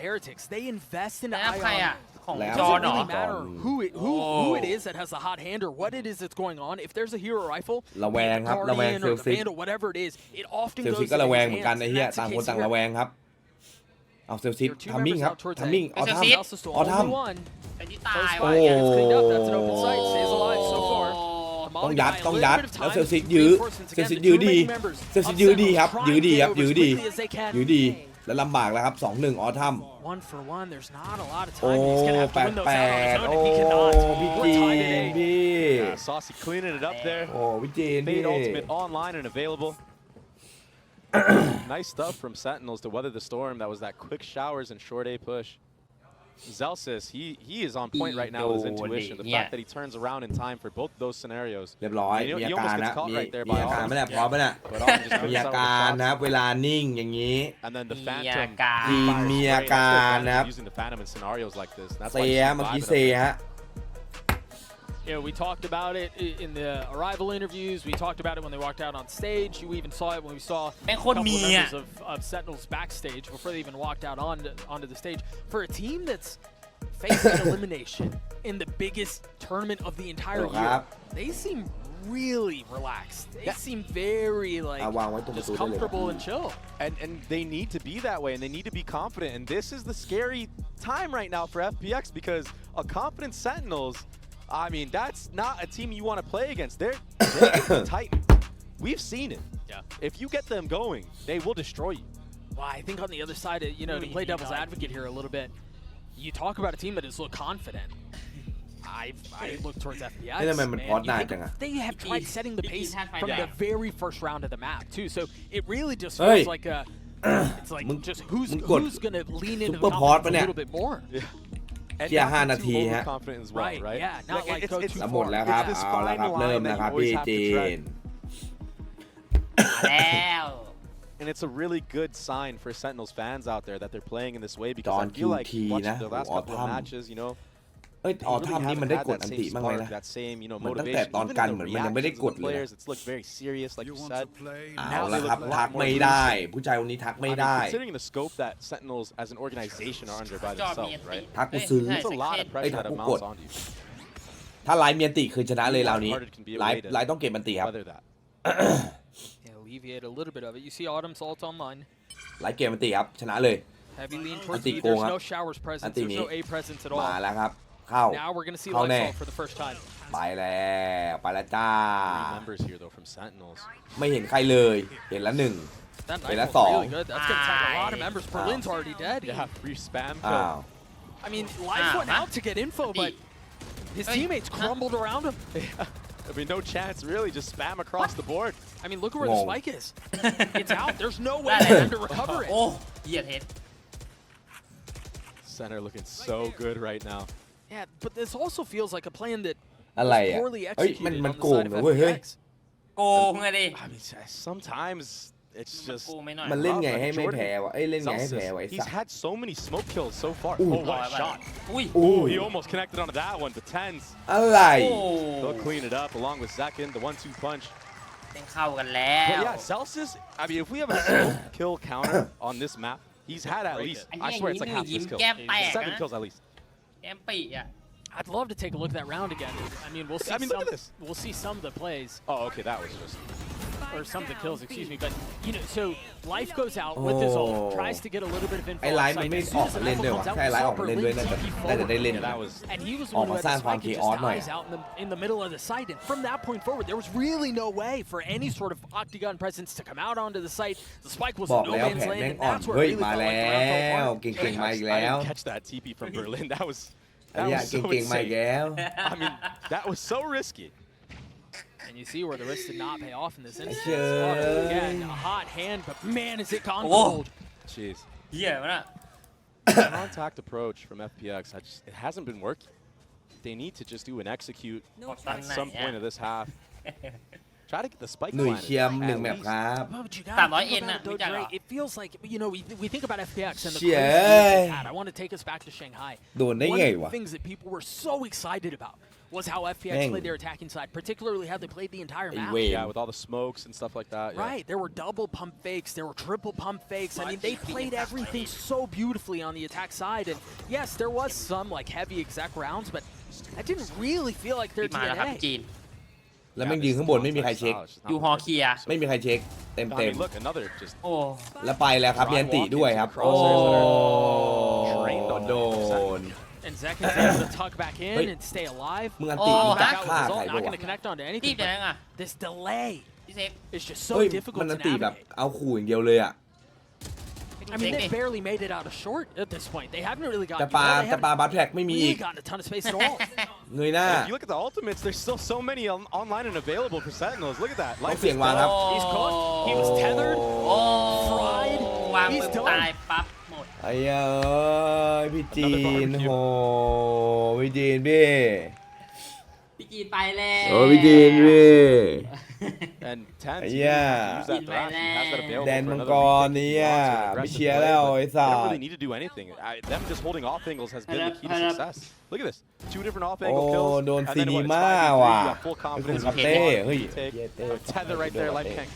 Heretics. They invest in ไอ้อัพใคร Ion. อ่ะ ของ แล้ว It จอ doesn't เหรอ really matter who Oh. it is that has the hot hand or what it is that's going on. If there's a hero rifle, ระแวงครับ the ระแวง Guardian เซ or ล the ซิก Vandal, whatever it is, it often เซล goes ซิก to ก็ระแวง his เหมือนกัน hands, ไอ้ and เหี้ย that's ต่าง the คน case ต่าง here. ระแวงครับเอาเซลซิก There are two ทัมมิ่ง members ครับ out towards ทัมมิ่ง A. เอาทัม Celsius Else is to เอา only ทัม one. ไอ้ที่ตาย First ว่ะ one, yeah, it's cleaned up. That's an open sight. Stays alive so far. ต้องยัด Molly ต้อง buying a ยัด little bit of แล้ว time. เซลซิกยื้อ Reinforcements เซล again. ซิก The ยื้อ two ดี remaining members เซลซิกยื้อดีครับ of ยื้อดีครับ Sentinels ยื้อ trying ดี to get over as quickly as they can. ยื้อดีแล้วลำบากแล้วครับ 2-1 ออทัม One for one, there's not a lot of โอ้ time. He's gonna have to win those out on his 8-8 own, โอ้ and he cannot. พี่ We're จี tied น at eight. พี่ Yeah, Saucy cleaning it up there. โอ้พี่จีนพี่ Fade ultimate online and available. Nice stuff from Sentinels to weather the storm. That was that quick showers and short A push. Zelsis, he is on point right now with his intuition. The fact that he turns around in time for both those scenarios. เรียบร้อย He มีอา almost การ gets นะ caught มี right there มี by อาการ Autumn. ไม่ได้พร้อมไหมน่ะ But Autumn just มี brings อา out การ with the นะครับเวลานิ่งอย่างนี้ shot. And then the มี Phantom อาการ ทีมมีอาการนะครับ using the Phantom in scenarios like this. That's เซ why ฮะ he's เมื่อกี้ vibing เซ up there. ฮะ Yeah, we talked about it in the arrival interviews. We talked about it when they walked out on stage. You even saw it when we saw a เป็นคน couple มี of อ่ะ members of Sentinels backstage before they even walked out onto the stage. For a team that's facing elimination in the biggest tournament of the entire year, they seem really relaxed. They seem very like วางไว้ตรงประ just ตูได้เลย comfortable and chill. And they need to be that way, and they need to be confident. And this is the scary time right now for FPX because a confident Sentinels, I mean, that's not a team you want to play against. They're tight. We've seen it. Yeah. If you get them going, they will destroy you. Well, I think on the other side, you know, to play devil's advocate here a little bit, you talk about a team that is look confident. I look towards FPX. นี่ทำไมมัน man. พอด You นาน think จังอะ they have tried setting the pace from the very first round of the map too. So it really just Hey. feels like it's like just who's gonna lean into the Super pod confidence a ปะเนี่ย little bit more. And เชียร์ not 5 นา be ที too ฮะ overconfident as well, Right, right? yeah, not like go too แล้วหมดแล้วครับ It's this เอาแล้วครับ fine เริ่ม line แล้ว that ครับ you พี่ always have จี to tread. น มาแล้ว And it's a really good sign for Sentinels fans out there that they're playing in this way because Don I feel like QT watching นะ the last couple of Autumn matches, you know, เอ้ย they ออ really ทัมนี่มัน haven't ได้ had กด that อัน same ติบ้างไหม spark, นะ that same, you know, เหมือนตั้งแต่ motivation. ตอน Even กัน in เหมือน the มันยังไม่ได้ reactions ก of ด the เลยนะ players, it's looked very serious, like you said. เอา Now ละ they ครับ look a ทั lot ก more ไม่ได้ lucid. ผู้ชายคนนี้ทัก I ไม่ mean, ได้ considering the scope that Sentinels as an organization are under by จอบมี themselves, อันติ right? ทักกูซื้อ It's a lot of pressure that ทักกูกด amounts onto you. ถ้าไลน์เมียนติคือชนะเลยราวนี้ Harder can be a ไล way น์ to ไลน์ต้องเก็บมันติครับ weather that. Yeah, alleviate a little bit of it. You see Autumn's ult online. ไลน์เก็บมันติครับชนะเลย Heavy lean towards Anti B.โกง There's ครับ no showers presence. Anti There's no นี้ A presence at มา all. แล้วครับ เข้า Now we're gonna see เข้า lights แน่ out for the first time. ไปแล้วไปแล้วจ้า Three members here though from Sentinels. ไม่เห็นใครเลย เห็นแล้วหนึ่ง That Wait, knife that's was all. really good. That's gonna attack a lot of members. Berlin's already dead. Yeah, free spam อ้าว kill. I mean, Life went out to get info, but his teammates crumbled around him. I mean, no chance really. Just spam across the board. I mean, look at where the Whoa. spike is. It's out. There's no way for them to recover it. โอ้เหยียดเห็ด Center looking so good right now. Yeah, but this also feels like a plan that อะไร was อ่ะ poorly เฮ้ย executed มัน on the โกง side นะ of เว้ยเฮ้ย FPX. โกงเลยดิ I mean, sometimes it's just กูไม่หน่อย มันเล่นไงให้ไม่แพ้วะเล่นไงให้แพ้วะไอ้ He's สัส had so many smoke kills so far. Oh, what a shot. อุ้ย Oh, he almost connected onto that one, but Tens. อะไร They'll clean it up along with Zekin, the 1-2 punch. เป็นเข้ากันแล้ว But yeah, Celsius, I mean, if we have a smoke kill counter on this map, he's had at least, I swear it's like half his kills. 7 kills at least. แกมปีอ่ะ I'd love to take a look at that round again. I mean, we'll see. Look at this. We'll see some of the plays. Oh, okay, that was just. Or some of the kills, excuse me. But you know, so Life goes out with his ult, tries to get a little bit of info. ไอ้ไลน์มันไม่ออกมาเล่นด้วยวะใช่ไลน์ออกมาเล่นด้วยน่าจะได้เล่น That was. And he was the ออ one ก who มา had สร้าง the ความ spike เค and ออส just หน่อย dies out in the middle of the site. And from that point forward, there was really no way for any sort of octagon presence to come out onto the site. The spike was บอก no แล้ว man's แผน land, แม่ง and อ่อน that's where เฮ้ย it really มา felt แล้ like the round fell ว apart. เก่งๆมาอีก I แล้ว didn't catch that TP from Berlin. That was ไอ้เหี้ย so เก่งๆมาอีก insane. แล้ว I mean, that was so risky. And you see where the risk did not pay off in this instance. Sure. Again, a hot hand, but man, is it gone Oh. cold. Jeez. เหี้ยมันอ่ะ Contact approach from FPX, it hasn't been working. They need to just do an execute at some point of this half. Try to get the spike หนุ่ย planted เชียม at 1 แมป least. ครับ But you 300 gotta think N about it, though, รู้จักเหรอ Dre. It feels like, you know, we think about FPX and the Shit. crazy things. I want to take us back to Shanghai. โดนได้ One ไง of the วะ things that people were so excited about was how FPX Dang. played their attacking side, particularly how they played the entire Hey, map. wait. Yeah, with all the smokes and stuff like that. Yeah. Right, there were double pump fakes, there were triple pump fakes. I mean, they played everything so beautifully on the attack side. And yes, there was some like heavy exec rounds, but I didn't really feel like their มาแล้วครับ DNA. จีน แล้วแม่งยืนข้างบนไม่มีใครเช็ค อยู่ฮอเคีย ไม่มีใครเช็คเต็ม I เต็ม mean, look, another just โอ้ แล้วไปแล้วครับเมียนติด้วยครับ โอ้โดน And Zekin's able to tuck back in Wait. and stay alive. มึงอันติมึงกะ Got ฆ่า with ใคร his ult, บ้า not วะ going to connect onto รีบ anything. จะยัง But อ่ะ this delay พี่เซฟ is just เฮ้ย so difficult มันอั to นติแบบ navigate. เอาขู่อย่างเดียวเลยอ่ะ I mean, they barely made it out of short at this point. They haven't really จะ gotten ปา they จะปา haven't บัตแท็กไม่มีอี really ก gotten a ton of space at all. เงยหน้า If you look at the ultimates, there's still so many online and available for Sentinels. Look at that. ต้องเสียงวางครับ He's cooked. He was tethered. โอ้ Fried. วาง He's ปึ๊บ done. ตายปั๊บหมด ไอ้เอ้ยพี่จีนโหพี่จีนพี่ พี่จีนไปแล้ว โอ้พี่จีนพี่ And Tens, Yeah. use that thrash. He has that available แดน for มัง another กร retake. เนี่ย Aggressive ไม่เชียร์ play, แล้ว but ไอ้ they สั don't ส really need to do anything. Them just holding off angles has been the key to success. Look at this. 2 different off โอ้ angle kills. โดน and ซี then นี what, มา it's 5v3, ว่ะ you got full เป็น confidence กับ in เต้ the เฮ้ย retake. เหี้ยเต้ Tether right there, Life can't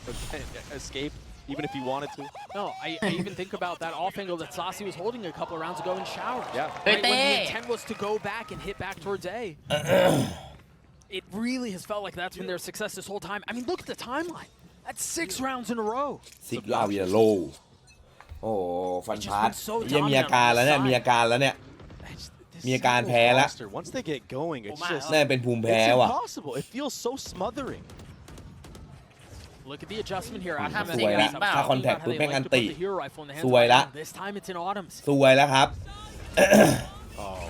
escape even if he wanted to. No, I even think about that off angle that Saucy was holding a couple of rounds ago in showers. Yeah. Right, when the Hey. intent was to go back and hit back towards A. It really has felt like that's been their success this whole time. I mean, look at the timeline. That's 6 rounds in a row. ซิกลาวิโลโอ้ฟันพาร์ทเยี่ยมีอาการแล้วเนี่ยมีอาการแล้วเนี่ย This มีอาการ Sentinels แพ้แล้ว roster, once they get going, it's just น่าจะเป็นภูมิแพ้ it's ว่ะ impossible. It feels so smothering. Look at the adjustment here. I สวยละ ถ้า contact ปุ๊บแม่งอันติ the สวยละ This time it's in Autumn's. สวยแล้วครับ Oh,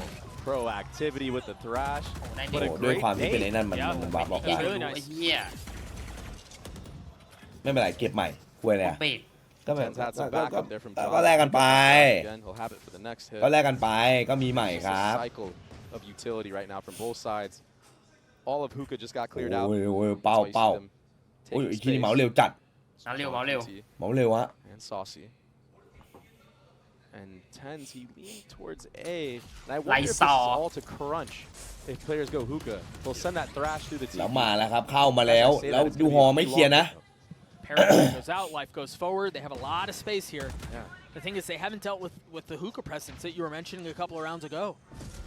proactivity with the thrash. ได้ But โอ้ a ด้วย great ความที่เป็น nade. ไอ้นั่นมันบาบอก เหี้ย ได้ ดูไอ้เหี้ย ไม่เป็นไรเก็บใหม่คุยเลย เบรก ก็แบบ Tens had some backup there from John. ก็แลกกันไป Again, he'll have it for the next hit. ก็แลกกันไปก็มีใหม่ It's ค a รับ cycle of utility right now from both sides. All of Hookah just got โอ้ cleared out. ยเป้า That's why you เป้า see them โอ้ย taking อีกทีนี้ space. เหมาเร็วจัด มาเร็วมาเร็ว เหมาเร็วฮะ And Saucy. And Tens, he leaned towards A. And I wonder if this is Lysol. all to crunch. If players go Hookah, they'll send that thrash through the แล้ว team. มาแล้วครับเข้ามาแล้วแล้วดูฮอไม่เคลียร์นะ Paradigm goes out, Life goes forward. They have a lot of space here. Yeah. The thing is, they haven't dealt with the hookah presence that you were mentioning a couple of rounds ago.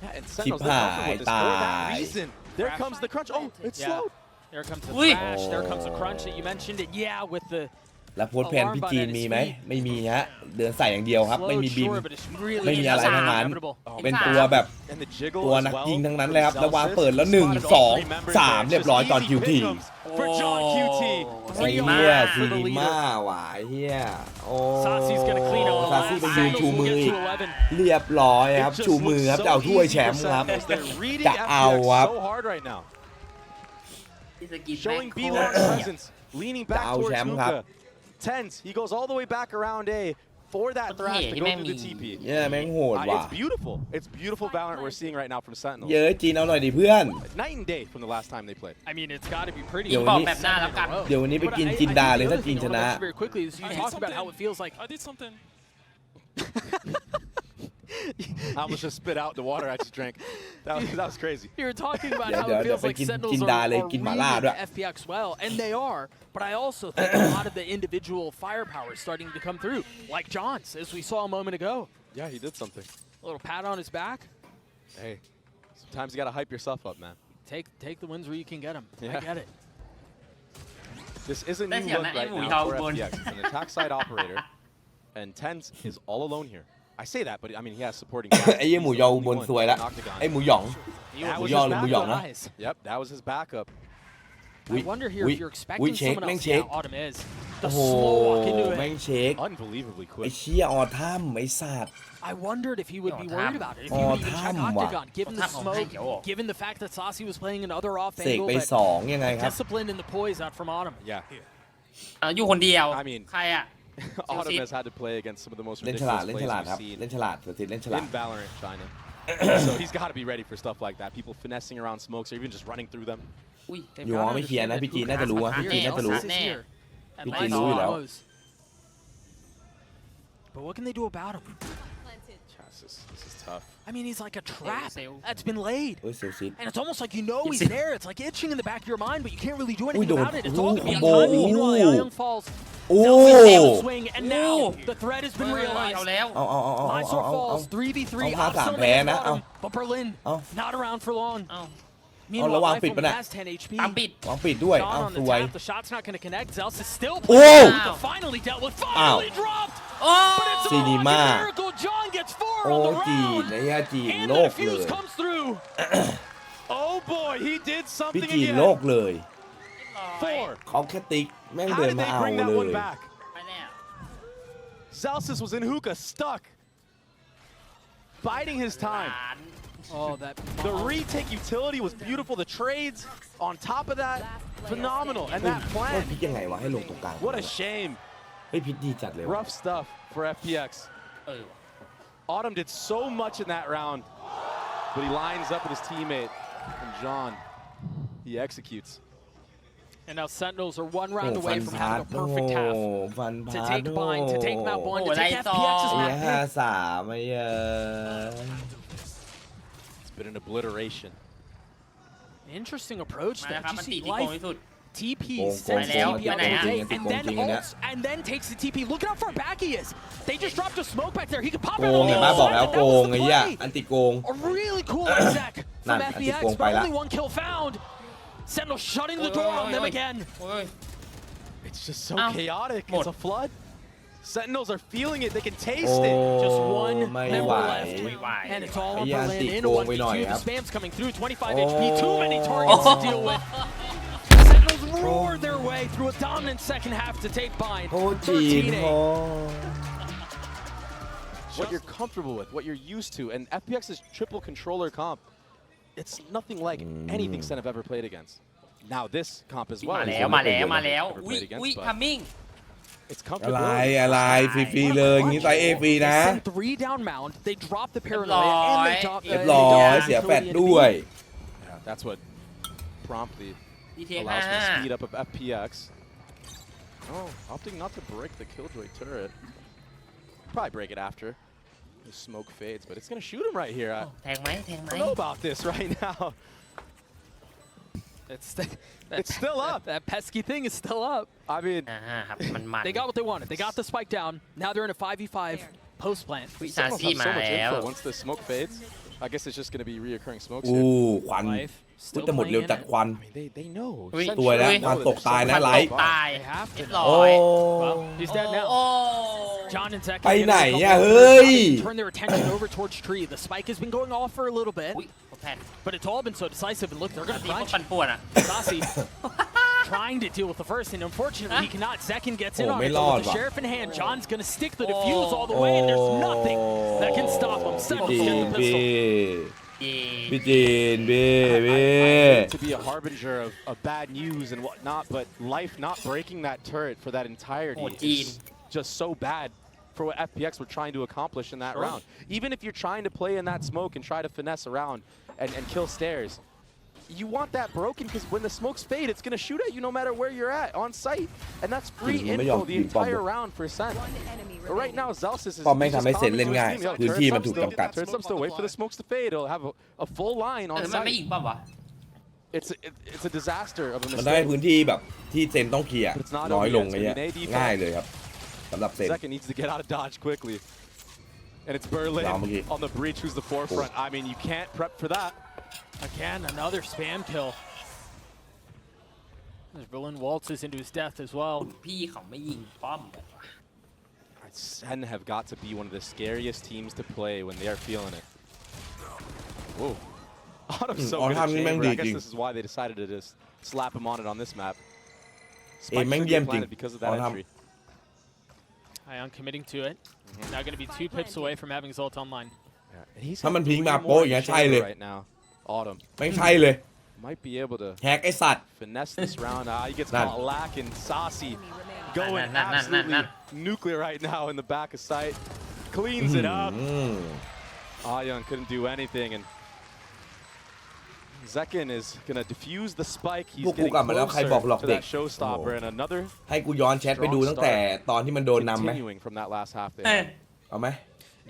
Yeah, and Sentinels, they're comfortable with this for that reason. There comes the crunch. Oh, it's Yeah. slowed. There comes the Ui. thrash. There comes the crunch that you mentioned. And yeah, with the แล้วโพสต์แพนพี่จีนมีไหมไม่มีฮะเดินใส่อย่างเดียวครับไม่ slowed, มีบิม sure, but it's really ไม่มีอะไรทั้งนั้น inevitable. เป็นตัวแบบ And the jiggle ตัว as นัก well ยิงทั้งนั้น from เลยครับแล้ววาง Celsius. เปิดแล้ว Spotted 1 all 3 members 2 there. 3 It's เรียบ just ร้อยตอน easy QT pick'ems for John QT. ไอ้เหี้ยซีนีมาหวายเหี้ยโอ้ Saucy's gonna clean up the ซา last ซี่ไปยืน Sentinels ชู will มือ get อีก to 11. เรียบร้อยครับ It just ชูมือ looks ครับ so จะเอาถ้วย easy แชม for ป์ครับ Sentinels. They're reading จะเอา FPX ครับ so hard right now. ที่สกิน Showing แม่ง B โคตร long presence, leaning back Đảo towards chémครับ Hookah. Tens, he goes all the way back around A. for that thrash to go Hey, through the TP. เนี่ยแม่งโหดว่ะ It's beautiful Valorant we're seeing right now from Sentinels. เยอะจีนเอาหน่อยดิเพื่อน Night and day from the last time they played. I mean, it's got to be pretty. เดี๋ยว บ วั อน ก นี้ แบบหน้าแล้วกัน เดี๋ยววันนี้ไปกินจินดาเลยถ้าจีนชนะ Very quickly, is you talked about how it feels like. I did something. I almost just spit out the water I just drank. That was crazy. You were talking about Yeah, how yeah, it feels yeah, like but Sentinels Kin are Daเลย reading กินหม่าล่าด้วย FPX well, and they are. But I also think a lot of the individual firepower is starting to come through, like John's, as we saw a moment ago. Yeah, he did something. A little pat on his back. Hey, sometimes you gotta hype yourself up, man. Take the wins where you can get them. Yeah. I get it. This is a new That's look yeah, right man, now we for all FPX. It's an attack side operator, and Tens is all alone here. I say that, but I mean he has supporting. ไอ้เหี้ยหมูยออุบลซวยละไอ้หมูหยอง That Mù was Yong his là Mù Yong backup. á. Nice. Yep, that was his backup. I wonder here if you're expecting check, someone else. check. Yeah, Autumn is. The โอ้โห slow walk into แม่ it. งเช็ค Unbelievably ไอ้ quick. เชี่ยออทัมไอ้สัตว์ I wondered if he would be Oh, worried Tam. about it. If he would even check Tamว่ะ Octagon, given the Oh, Tam smoke, ให้เขียวออก given the fact that Saucy was playing another off เสก angle, ไป but 2ยังไงครับ discipline and the poise out from Autumn. Yeah. อยู่คนเดียว I mean ใครอ่ะ Autumn has had to play against some of the most เล่นฉลาด ridiculous เล่นฉ plays ลาดครับ we've seen เล่นฉลาดสุดเล่นฉลาด in Valorant China. So he's got to be ready for stuff like that. People finessing around smokes or even just running through them. อุ้ย They've อยู่ gotta อ๋อไม่เคลียร์นะ understand พี่จีน that น่าจะรู้อะ Hookah พี่จีนน่าจะรู้ is here. Andพี่ Lights จีนรู้อยู่แล้ว knows. But what can they do about him? This is tough. I mean, he's like a trap Sail. that's been laid. เฮ้ยเซลซิต And it's almost like you know he's Sail. there. It's like itching in the back of your mind, but you can't really do Ui, anything đồ- about it. It's all going to be on Ui, timing. ui. Meanwhile, Young falls. โอ้ Selfie able to swing, and now Ui. the threat has เฮ้ been ยเอา realized. แล้ว เอาเอาเอาเอาเอา Mysore เอา falls 3v3.เอา Opson 3 on แพ้ the นะ bottom, but Berlin เอา not around for long. เอ้า Meanwhile, ระวัง Life ปิดปะ only เนี่ย has 10 HP. ตามปิด วางปิดด้วย John เอา on ส the วย tap. The shot's not going to connect. Zels is still Oh! playing. But finally dealt with. Finally dropped. โอ้ But it's a Cinema. fucking miracle. John gets 4 โอ้ on the จีน round. ไอ้เหี้ยจีน And โล the กเลย defuse comes through. Oh boy, he did พี่ something จีน again. โลกเลย 4. เขาแค่ติ๊กแม่ง How เดิน did มา they เอา bring that เล one ย back? ไปแล้ว Zelsis was in hookah, stuck. Biding his ห time. ลาน Oh, that. The retake utility was beautiful. The trades on top of that, phenomenal. And that ว่า plan, พิกยังไงวะให้ลงตรงกลาง what a shame. เฮ้ยพิกดีจัดเลยว่ะ Rough stuff for FPX. เออ Autumn did so much in that round, but he lines up with his teammate, and John, he executes. And now Sentinels are one โอ้ round ฟั away น from พาร์ having ท a โอ้ perfect half ฟัน to พาร์ท take Bind, to take Map 1, to Oh, take lights FPX's ไอ้ map 5-3ไอ้เหี้ย It's been an obliteration. Interesting approach มา there. ครับ You มันตี see ที่โกง Life ที่สุด TP, Gong, sends gong, TP gong. outไปไหน the อะ gate, and then จริงๆอันเนี้ย ults, and then takes the TP. Look at how far back he is. They just dropped a smoke back there. He could pop โก out ง on เห็ the นไหม other บอก side, แล้ว but โก that was ง the ไอ้เหี้ย play. อันติโกง A really cool exec from นั่น อันติ FPX, โกงไป but ละ only one kill found. Sentinel shutting the door on them again. โอ้ย It's just so Ow. chaotic. Một. It's a flood. Sentinels are feeling it. They can โอ้ taste it. Just one ไม่ member ไหว left. ไม่ไหว And it's all on Yeah, Berlin in a anti-โกงไปหน่อย 1v2. ครั The บ spam's coming through. 25 Oh. HP. Too many targets to deal with. Sentinels roar their way through a dominant second half to take Bind. โอ้จีน 13-8. โอ้ What you're comfortable with, what you're used to, and FPX's triple controller comp, it's nothing like anything Sen have ever played against. Now this comp as well. มา is แล้ว one มา that แล้ว they've มาแล้ว never อุ้ย played against, อุ้ย but ทัมมิ่ง it's อะไร comfortable. อะไรฟรีๆเลยอย่างนี้ไซเอฟรีนะ They send 3 down mound. They drop the paranoia and they drop เรียบร้อยเสียแฟดด้วย Yeah, that's what promptly ดีเทค allows for the 5 speed up of FPX. Oh, opting not to break the Killjoy turret. Probably break it after. The smoke fades, but it's gonna shoot him right here. I แทงไหมแทงไหม don't know about this right now. It's still up. That pesky thing is still up. I mean, ครับมัน They got what they wanted. They got the spike down. Now they're in a 5v5 post plant. วิ Sentinels ซาซี่ have มา so much แล้ว info once the smoke fades. I guess it's just gonna be reoccurring smokes อู้ here. ควัน Life อุ๊ย still แต่หมด playing เร็ว in จัด it. ควัน I mean, they know. Ui, Sen สวยแล้ว surely ควัน know ต that ก there's ตาย so นะ much ไล info ท์ about it. ตาย They have to. เรียบร้ โอ้ อย Well, he's dead now. โอ้ John and Zek ไปไหน getting a อะ couple เฮ้ย turn their attention over towards Tree. The spike has been going off for a little bit, อุ้ยแผ่น but it's all been so decisive. And look, they're ตี going โค to ตร crunch. ปั่นป่วนอ่ะ Sasi trying to deal with the first, and unfortunately he cannot. Zekin gets in Oh, on may it, but lord with theว่ะ sheriff in hand, John's going to stick the defuse all the way, and there's nothing that can stop him. พี่ Sentinels จีน get the พี่ pistol. เย่ พี่จีนพี่พี่ I hate to be a harbinger of bad news and whatnot, but Life not breaking that turret for that entirety Oh, Gene. is just so bad for what FPX were trying to accomplish in that round. Even if you're trying to play in that smoke and try to finesse around and kill stairs, you want that broken because when the smokes fade, it's going to shoot at you no matter where you're at on site. And that's free info the entire round for SEN. But right now, Zelsis is ป้อมไม่ทำให้เซนเล่นง่ายพื้นที่มันถูกจำกัด Turns up still wait for the smokes to fade. It'll have a full line เอ on อมันไม่ site. ยิงป้อมวะ It's a disaster of a มันได้ mistake. พื้นที่แบบที่เซนต้องเคลียร์น้อยลงไงเนี่ยง่ายเลยครับสำหรับเซน Second needs to get out of dodge quickly. And it's Berlin on the breach who's the forefront. I mean, you can't prep for that. Again, another spam kill. As Berlin waltzes into his death as well. พี่เขาไม่ยิงป้อม SEN have got to be one of the scariest teams to play when they are feeling it. Whoa. Autumn's so good at chamber. I guess this is why they decided to just slap him on it on this map. Spike should be planted because of that entry. Ion committing to it. Now going to be 2 pips away from having Zolt online. Yeah, ถ้ามันพิงมาโป๊ะอย่างเงี้ยใช่เลย right now. Autumn ไม่ใช่เลย might be able to แฮกไอ้สัตว์ finesse this round. He gets caught lacking. Saucy going absolutely nuclear right now in the back of sight. Cleans it up. Ayun couldn't do anything, and Zekin is gonna defuse the spike. He's getting closer to that showstopper, and another ให้กูย้อนแชทไปดูตั้งแต่ตอนที่มันโดนนำไหม continuing from that last half เอ there. อ เอาไหม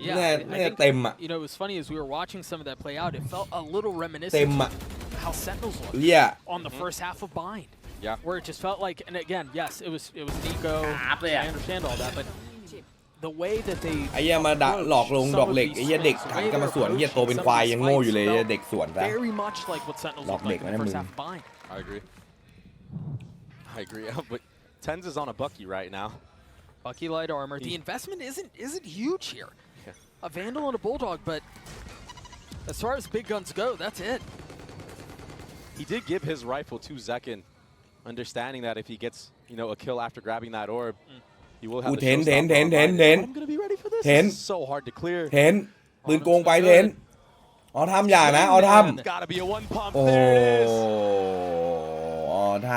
Yeah, แน่เต็มอ่ะ you know, it was funny as we were watching some of that play out. It felt a little เต็ reminiscent มอ่ะ of how Sentinels looked เลี่ย on the first half of Bind. Yeah. Where it just felt like, and again, yes, it was Nico. I understand all that, but the way that they ไอ้เหี้ยมาหลอกลงดอกเหล็กไอ้เหี้ยเด็กหันกันมาสวนไอ้เหี้ยโตเป็นควายยังโง่อยู่เลยเด็กสวนซะ very much like what Sentinels looked like in the first half of Bind. I agree. But Tens is on a Bucky right now. Bucky light armor. The investment isn't huge here. A Vandal and a Bulldog, but as far as big guns go, that's it. He did give his rifle to Zekin, understanding that if he gets, a kill after grabbing that orb, he will have the showstopper. I'm gonna be ready for this. This is so hard to clear. เทนปืนโกงไปเทนเอาทำอย่านะเอาทำ Gotta be a one pump. โอ้ There it is. เอาท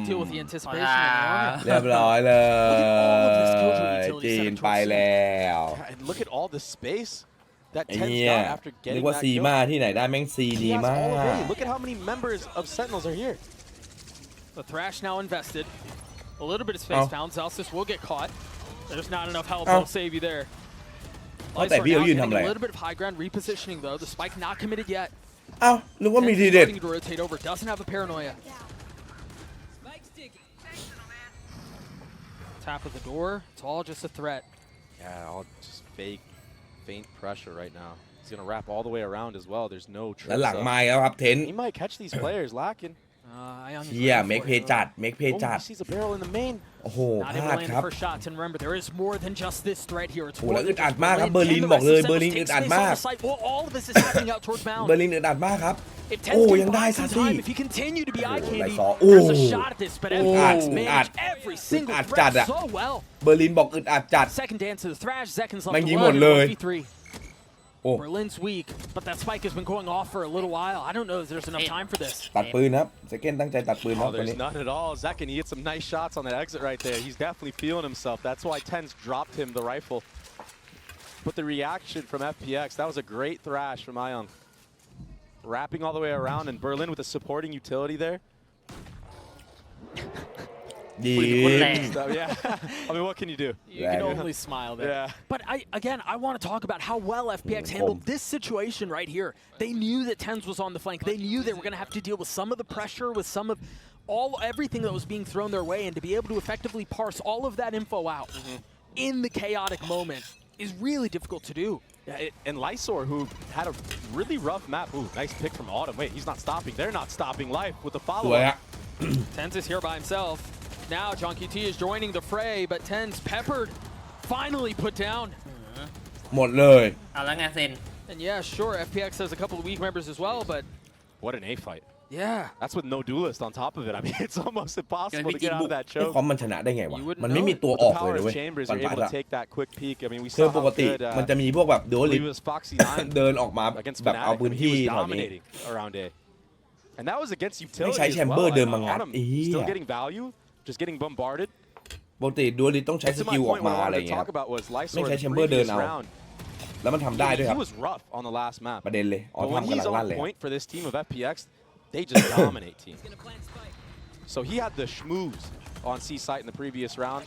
Deal with the anticipation. And the armor. ำเรียบร้อยเลยจีนไปแล้ว And look at all the space that ไอ้ Tens เหี้ย got after นึ getting กว่า that ซี kill. มาที่ไหนได้แม่งซี He ดี has มา all ก already. Look at how many members of Sentinels are here. The Thrash now invested. A little bit of space found. Zelsis will get caught. There's not enough health. They'll save you there. แต่พี่เขายืนทำ A อะไร little bit of high ground repositioning though. The spike not committed yet. เอ้านึกว่ามีทีเด็ด Starting to rotate over. Doesn't have a paranoia. Tap of the door. It's all just a threat. Yeah, all just faint pressure right now. He's gonna wrap all the way around as well. There's no แล้ว trips หลัง up. ไม้แล้วครับเทน He might catch these players lacking. Ion is เฮีย ready เมค for เพ it. ย์จัดเมคเพย์จัด He sees a barrel in the main. โอ้โห Not พ able ลา to ด land ครับ the first shots, and remember, there is more than just this threat here. It's โอ้ more แล้วอึ than ดอัด just มากครับ Berlin เบอร์ลิน and the บอกเลย rest of เบอร์ลิน Sentinels อึด take อัด space มาก on the site. Well, all of this is happening out towards Bound. เบอร์ลินอึดอัดมากครับ If โอ้ Tens ยัง can ได้ buy ซา some ซี่ time, if he continue to be eye โอ้ candy, ไรซอ there's a shot at this, but FPX อึด managed every singleอัด threat จัดอะ so well. เบอร์ลินบอกอึดอัดจัด Second dance to the Thrash, Zekin's แม่ left งยิง alone หมดเลย 1v3. โอ้ Berlin's weak, but that spike has been going off for a little while. I don't know if there's enough time for this. ตัดปืนครับเซเกนตั้งใจตัดปืนครับ Oh, วันนี้ there's none at all. Zekin, he hit some nice shots on that exit right there. He's definitely feeling himself. That's why Tens dropped him the rifle. But the reaction from FPX, that was a great thrash from Ion. Wrapping all the way around, and Berlin with a supporting utility there. ดี Yeah. I mean, what can you do? You can only smile there. Yeah. But I want to talk about how well FPX handled this situation right here. They knew that Tens was on the flank. They knew they were going to have to deal with some of the pressure, with some of everything that was being thrown their way, and to be able to effectively parse all of that info out in the chaotic moment is really difficult to do. Yeah, and Lysor, who had a really rough map. Ooh, nice pick from Autumn. Wait, he's not stopping. They're not stopping life with the สวย follow-up. ฮะ Tens is here by himself. Now John QT is joining the fray, but Tens peppered, finally put down. หมดเลย เอาแล้วไงเซน And yeah, sure, FPX has a couple of weak members as well, but What an A fight. yeah. That's with no duelist on top of it. I mean, it's almost impossible to get out of that ไอ้ choke. คอมมันชนะได้ไงวะ You wouldn't มันไม่มีตัว With อ the อกเลย power นะ of เว้ย chambers, ก่อน you're พัด able อะ to take that quick peek. I mean, we คือ saw ปก how ติ good มันจะมีพวกแบบดูลิ was Foxy เดินออกมา against แบบเอา Fnatic. พื้น I mean, ที่ he was แถวนี้ dominating around A. And that was against ไม่ใช้ utility แช as มเบอ well. ร์เดิน And มางัด Autumn ไอ้เหี้ still ย getting value, just getting bombarded. ปกติดูลิต้องใช้ส To กิ my ลออก point, มา what I อะไร wanted to เงี้ย talk about was Lysor ไม่ใช้ in แช the มเบอร์เดิน previous เอา round. แล้วมันทำได้ด้วยครับ He was rough on the last map. ประเด็นเลยอ๋อ But when ทำกำลั he's งลั่น on เลย point for this team of FPX, they just dominate team. So he had the schmooze on C site in the previous round.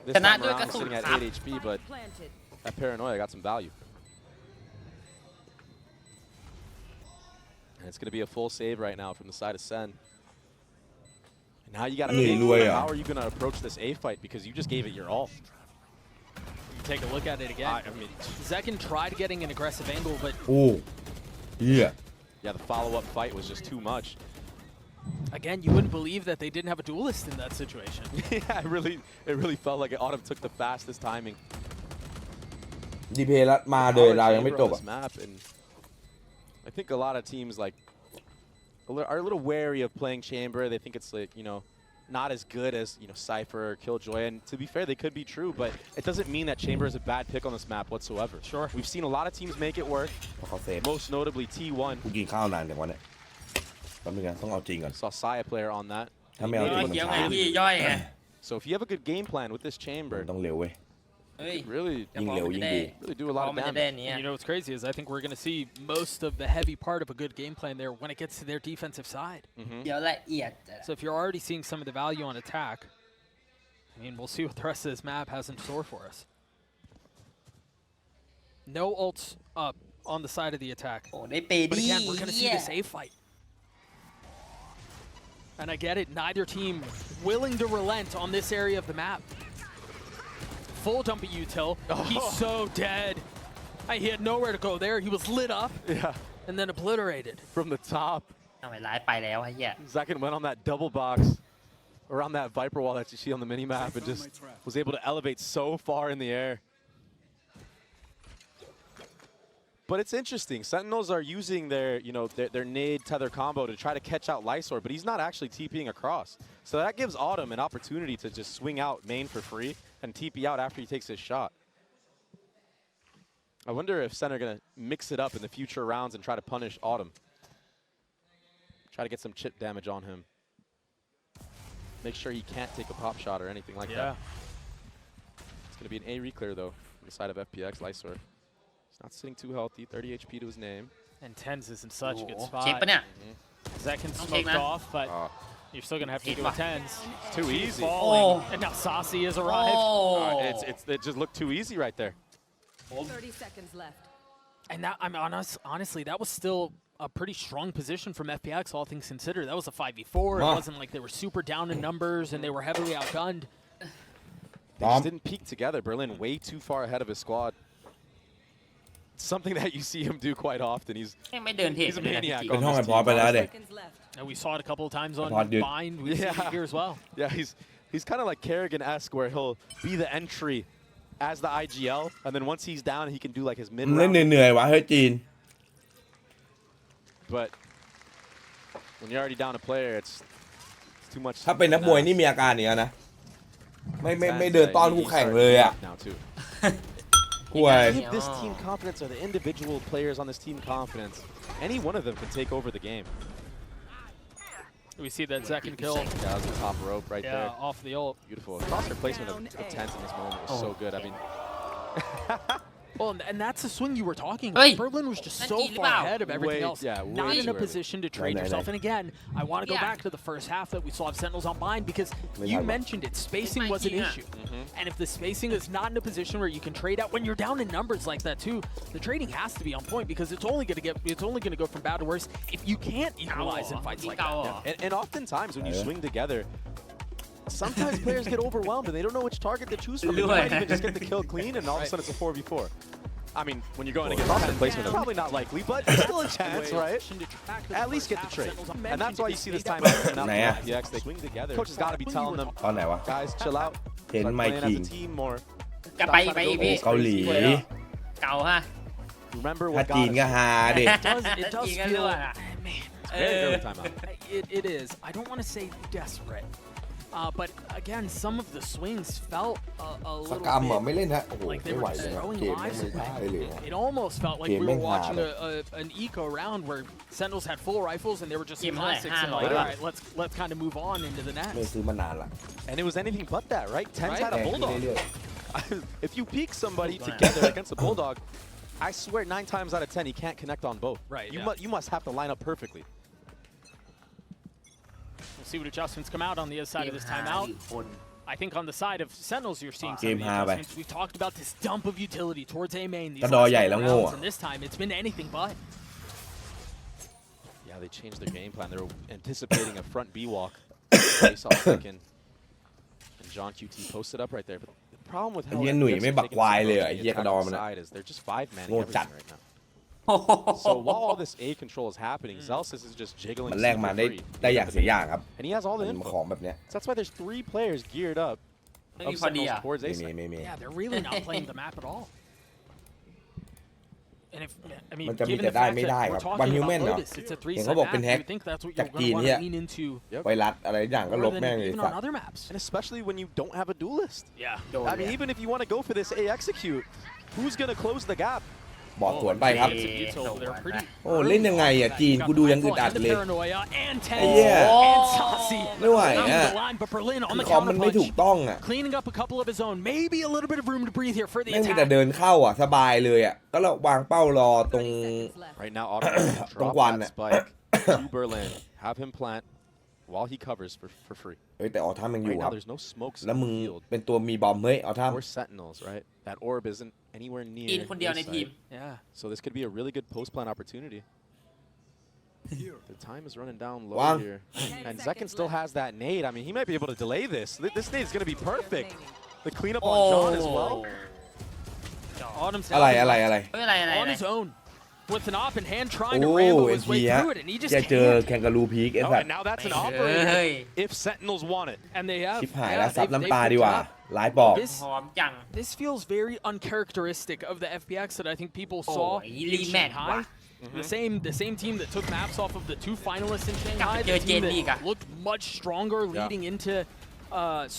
This time around, he's sitting at 8 HP, but that paranoia got some value. And it's going to be a full save right now from the side of Sen. And now you got to think, how are you going to approach this A fight? Because you just gave it your all. Take a look at it again. I mean, Zekin tried getting an aggressive angle, but โอ้เหี้ย yeah, the follow-up fight was just too much. again, you wouldn't believe that they didn't have a duelist in that situation. Yeah, it really felt like Autumn took the fastest timing. ดีเพย์แล้วมาเลยเรายังไม่จบ On this map, and I think a lot of teams like are a little wary of playing Chamber. They think it's like, you know, not as good as, you know, Cypher or Killjoy. And to be fair, they could be true, but it doesn't mean that Chamber is a bad pick on this map whatsoever. Sure. We've seen a lot of teams make it work. เขาเซฟ Most notably T1. กูกินข้าวนานแต่วันเนี้ยแป๊บนึงนะต้องเอาจริงก่อน Saw Saya player on that. ถ้าไม่เอาจริงมัน เกี่ยวไง ช้า พี่ย่อยไง So if you have a good game plan with this มัน Chamber, ต้องเร็วเว้ย เฮ้ย really ยิ่งเร็วยิ่งดี do a lot พอ of มันจะได้ damage. เนี้ย And you know what's crazy is I think we're going to see most of the heavy part of a good game plan there when it gets to their defensive side. เดี๋ยวละเอียด So if you're already seeing some of the value on attack, I mean, we'll see what the rest of this map has in store for us. No ults up on the side of the attack. โอ้ได้เป But ดี้ again, we're going to see เหี้ย this A fight. And I get it, neither team willing to relent on this area of the map. Full dump at util. He's so dead. He had nowhere to go there. He was lit up Yeah, and then obliterated. from the top. ทำไมร้ายไปแล้วไอ้เหี้ย Zekin went on that double box around that Viper wall that you see on the mini-map and just was able to elevate so far in the air. But it's interesting. Sentinels are using their, you know, their nade tether combo to try to catch out Lysor, but he's not actually TPing across. So that gives Autumn an opportunity to just swing out main for free and TP out after he takes his shot. I wonder if Sen are going to mix it up in the future rounds and try to punish Autumn. Try to get some chip damage on him. Make sure he can't take a pop shot or anything like that. It's going to be an A reclear, though, from the side of FPX. Lysor. He's not sitting too healthy. 30 HP to his name. And Tens is in such a good เช็ค spot. ปะเนี่ย Zekin Don't smoked take that. off, but you're still going to have to do a Tens. It's too easy. Falling. Oh. And now Saucy has โอ้ arrived. It just looked too easy right there. 30 seconds left. And that, I'm honestly, that was still a pretty strong position from FPX, all things considered. That was a 5v4. It wasn't like they were super down in numbers and they were heavily outgunned. They just didn't peak together. Berlin way too far ahead of his squad. Something that you see him do quite often. He's ไม่เดินเทรด He's a เลยนะ maniac พี่ เป็นห้องไอพอดไปแล้วเด็ก Seconds left. And we saw it a couple of times on Hard, dude. Bind. We see it here as well. yeah, he's kind of like Kerrigan-esque where he'll be the entry as the IGL, and then once he's down, he can do like his มันเล่น mid-round. เหนื่อยๆวะเฮ้ยจีน But when you're already down a player, it's too much. ถ้าเป็นนักมวยนี่มีอาการอย่างนี้นะไม่เดินต้อนคู่แข่งเลยอ่ะ Now too. กล้วย Give this team confidence, or the individual players on this team confidence. Any one of them can take over the game. We see that second kill. Yeah, that was the top rope right Yeah, there. off the ult. Beautiful. Crosshair placement of Tens in this moment was so good. I mean, Well, and that's the swing you were talking Hey! about. Berlin was just so That's far easy. ahead of everything Way- else. yeah, Not way in too a early. position to trade No. yourself. And again, I want to go Yeah. back to the first half that we saw of Sentinels on Bind because you Wait, mentioned it. Spacing was an Yeah. issue. And if the spacing is not in a position where you can trade out, when you're down in numbers like that too, the trading has to be on point because it's only going to go from bad to worse if you can't equalize in fights like that. and oftentimes when you swing together, sometimes players get overwhelmed and they don't know which target to choose from. You might even just get the kill clean and all of a sudden it's a 4v4. I mean, when you're going against crosshair placement, probably not likely, but still a chance, right? At least get the trade. And that's why you see this time out from FPX. They swing together. Coach has got to be telling them, ตอนไหนวะ guys, chill out. เห็น Start ไม playing คิง as a team more. กลับไปอีกพี่ เกาหลี เก่าฮะ Remember ถ้า what จีน got ก็ us. ฮาดิ It does อีกแล้ว feel, อะ man, Very early timeout. it is. I don't want to say desperate, But again, some of the swings felt a ส little กรรม bit ไม่เล่นฮะโอ้โห like they ไม่ไหว were เลย just ครับ throwing เกมไม่ lives ได้เลย away. It almost felt like we Game were แม่งหา watching เลย an eco round where Sentinels had full rifles and they were just Game classics and like, 500 all right, let's kind of move on into the ไม่ next. ซื้อมานานละ And it was anything but that, right? Tens Right? had a แพงขึ้น bulldog. เรื่อย If you peek somebody together against a bulldog, I swear 9 times out of 10 he can't connect on both. Right, You, yeah. you must have to line up perfectly. We'll see what adjustments come out on the other side of this timeout. คน I think on the side of Sentinels, you're seeing some Game of the high, adjustments. We've talked about this dump of utility towards A main these กระดอ last ใหญ่ couple แล้วโง่ rounds, อะ and this time it's been anything but. Yeah, they changed their game plan. They were anticipating a front B walk. They saw second. And John QT posted up right there. But the problem with how ไอ้เหี้ยหนุ่ย FPX ไม่ have บัก taken ควาย this เลยเหรอ approach ไอ้ to เหี้ย the กระดอ attacking มันอะ side is they're just 5-manning โง่จัด everything right now. So while all this A control is happening, Zelsis is just jiggling มันแลกมา super ได้ free. ได้อย่างเสียอย่างครับ And he has all มั the น info. ของแบบเนี้ย So that's why there's 3 players geared up ไม่ of มีพอดี Sentinels อ่ะ towards ไม่ A มี side. ไม่มี Yeah, they're really not playing the map at all. And if I mean, มันจะมี given แต่ the ได้ fact ไม่ได้ that ค we're รับวัน talking ฮิวแม about นเหรอ Lotus, it's a เห็น 3-set เขาบอก map. เป็น You แฮก would think that's what จาก you're จี going น to เนี่ย want to lean into ไวรัสอะไรอย่างก็ล more บ than แม่งเลย even สั on ตว์ other maps. And especially when you don't have a duelist. Yeah. I mean, even if you want to go for this A execute, who's going to close the gap? บอกสวนไปครับ It's a util, they're pretty โอ้เล่นยังไงอ่ะจีนกูดูยังอึดอัด and the เลย paranoia and ไอ้ Ten เหี้ย and Saucy ไม่ไหว down อ่ะ the line, but Berlin on คือ the คอมมันไม่ถูก counterpunch, ต้องอ่ะ cleaning up a couple of his own. Maybe a little bit of room to breathe here for the แม่งมีแต่ attack. เดินเข้าอ่ะสบายเลยอ่ะก็เราวางเป้ารอตรง 30 seconds left. Right now, Automatic drop Guan. that spike to Berlin. Have him plant while he covers for free. เฮ้ยแต่ออท่ามันอยู่ Right ครั now, บ there's no smokes แล้ว in มึง the field. เป็นตัวมีบอมเฮ้ยออท่า Or Sentinels, right? That orb isn't anywhere near กินคนเดียวใน A ทีม side. Yeah. So this could be a really good post-plant opportunity. The time is running down low Wang. here. And Zekin still has that nade. I mean, he might be able to delay this. This nade is going to be perfect. The cleanup โอ้ on John as well. Autumn's อะไร down อะไรอะไร ไม่เป็นไรอะไร on his own with an op in hand trying to โอ้ rambo ไอ้ his เหี้ way ย through it, and he just แกเจอ can't. แคนการูพีกไอ้ Oh, สัต and ว์ now that's an เฮ้ operator ย if Sentinels want it. And they have. ชิบหาย yeah, แล้วซับ they've น้ำตา picked ดี it กว่า up. หลายบอก This หอมจัง this feels very uncharacteristic of the FPX that I think people Oh, saw he in rematch Shanghai.ว่ะ The same team that took maps off of the 2 finalists in Shanghai, Kapag the team Jen League, that looked much stronger leading into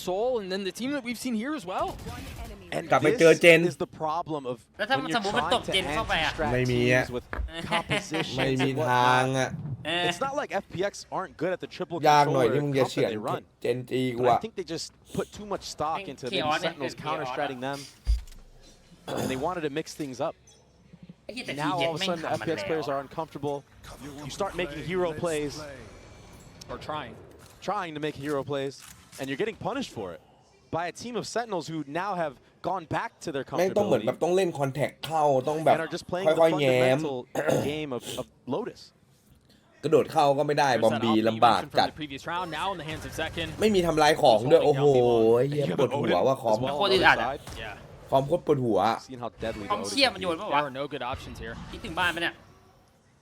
Seoul, and then the team that we've seen here as well. One enemy And กลับไป this เจอเจน is the problem of แล้วถ้า when มัน you're สมมติมันต trying ก to เจนเข้าไปอ่ะ anti-strat ไม่มีอะ teams with composition ไม่มี and ทาง whatnot. อ่ะ It's not like FPX aren't good at the triple ยากหน่อย controller ที่มึงจะ comp เฉีย that ด they run. เจนจีกู But I อ่ะ think they just put too much stock Think into maybe chaos, Sentinels chaos. counter-stratting them. And they wanted to mix things up. ไอ้เหี้ยแต่ที Now เจ็ด all of a แม่ง sudden the ทำมัน FPX แล้ว players are uncomfortable. You start making hero plays, Or trying. trying to make hero plays, and you're getting punished for it by a team of Sentinels who now have gone back to their แม่งต้องเหมือน comfortability แบบต้องเล่นคอนแทคเข้าต้องแบบ and are just playing ค่ the อยๆแง้ม fundamental game of Lotus. กระโดดเข้าก็ไม่ได้ บอม There's that บี op that you ลำบาก mentioned จัด from the previous round, now in the hands of Zekin. ไม่มีทำลายของด้วย โอ้โหเฮีย You have ปวด an หัว Odin ว่าคอม as well โค on ตร the อึดอัด other อ่ะ side. Yeah. คอมโคตรปวดหัว Seeing how deadly ความ the เชี่ย Odin มัน can โย be. นปะ There วะ are no good options here. คิดถึงบ้านปะเนี่ย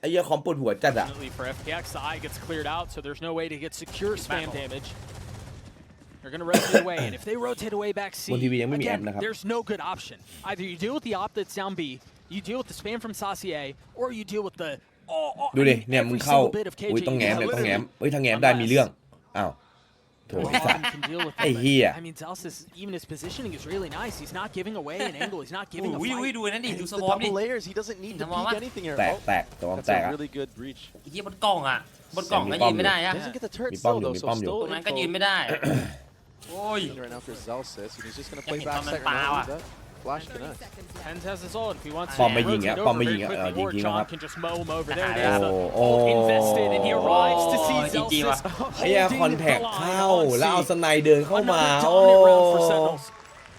ไอ้เหี้ยคอมปวดหัวจัดอ่ะ Fortunately for FPX, the eye gets cleared out, so there's no way to get secure spam damage. They're going to rotate away, and if they rotate away back C, บนทีวียังไม่มีแอป again, นะครับ there's no good option. Either you deal with the op that's down B, you deal with the spam from Saucier, or you deal with the ดูดิ เนี่ยมึง every เข้า single bit of อุ้ย KJ ต้องแง้มเลย you ต้อง have. แง้มเฮ้ยถ้าแง้มได้มีเรื่อง อ้าว โถไอ้สัต Autumn ว์ can deal with Hey, it, but, here. I mean, Zelsis, even his positioning is really nice. He's not giving away an angle. He's not giving a อุ้ย fight. ดูนั่นดิดู It's ส the วอมดิ double layers. He doesn't need to Come on, peek man. anything here. แตก Oh, แตกตัวมัน that's แตก a อ่ะ really good breach. ไอ้เหี้ยบนกล่องอ่ะบนกล่องก็ มีป้อ ยื ม นไม่ได้อะ Doesn't get the turret Mi still pom though, mi so pom still ตรงนั้นก็ info ยืนไม่ได้ โอ้ย right now for Zelsis, and he's just gonna play Hey, back comment second round. power. Is that Flash 30 connect. seconds left. Tens has his ult. If he wants to Bomb may rotateยิงอะ over bomb may very ยิงอะ quickly, ยิง or ทิ้ง John นะครับ can just mow him over. There it Oh, is. The oh. ult invested, and he arrives to see Oh, GG Zelsis ไอ้เหี้ยคอนแทค holding the เข้า line on แล้วเอา C. สไนเดินเข้ามา Another โอ้ dominant round for Sentinels.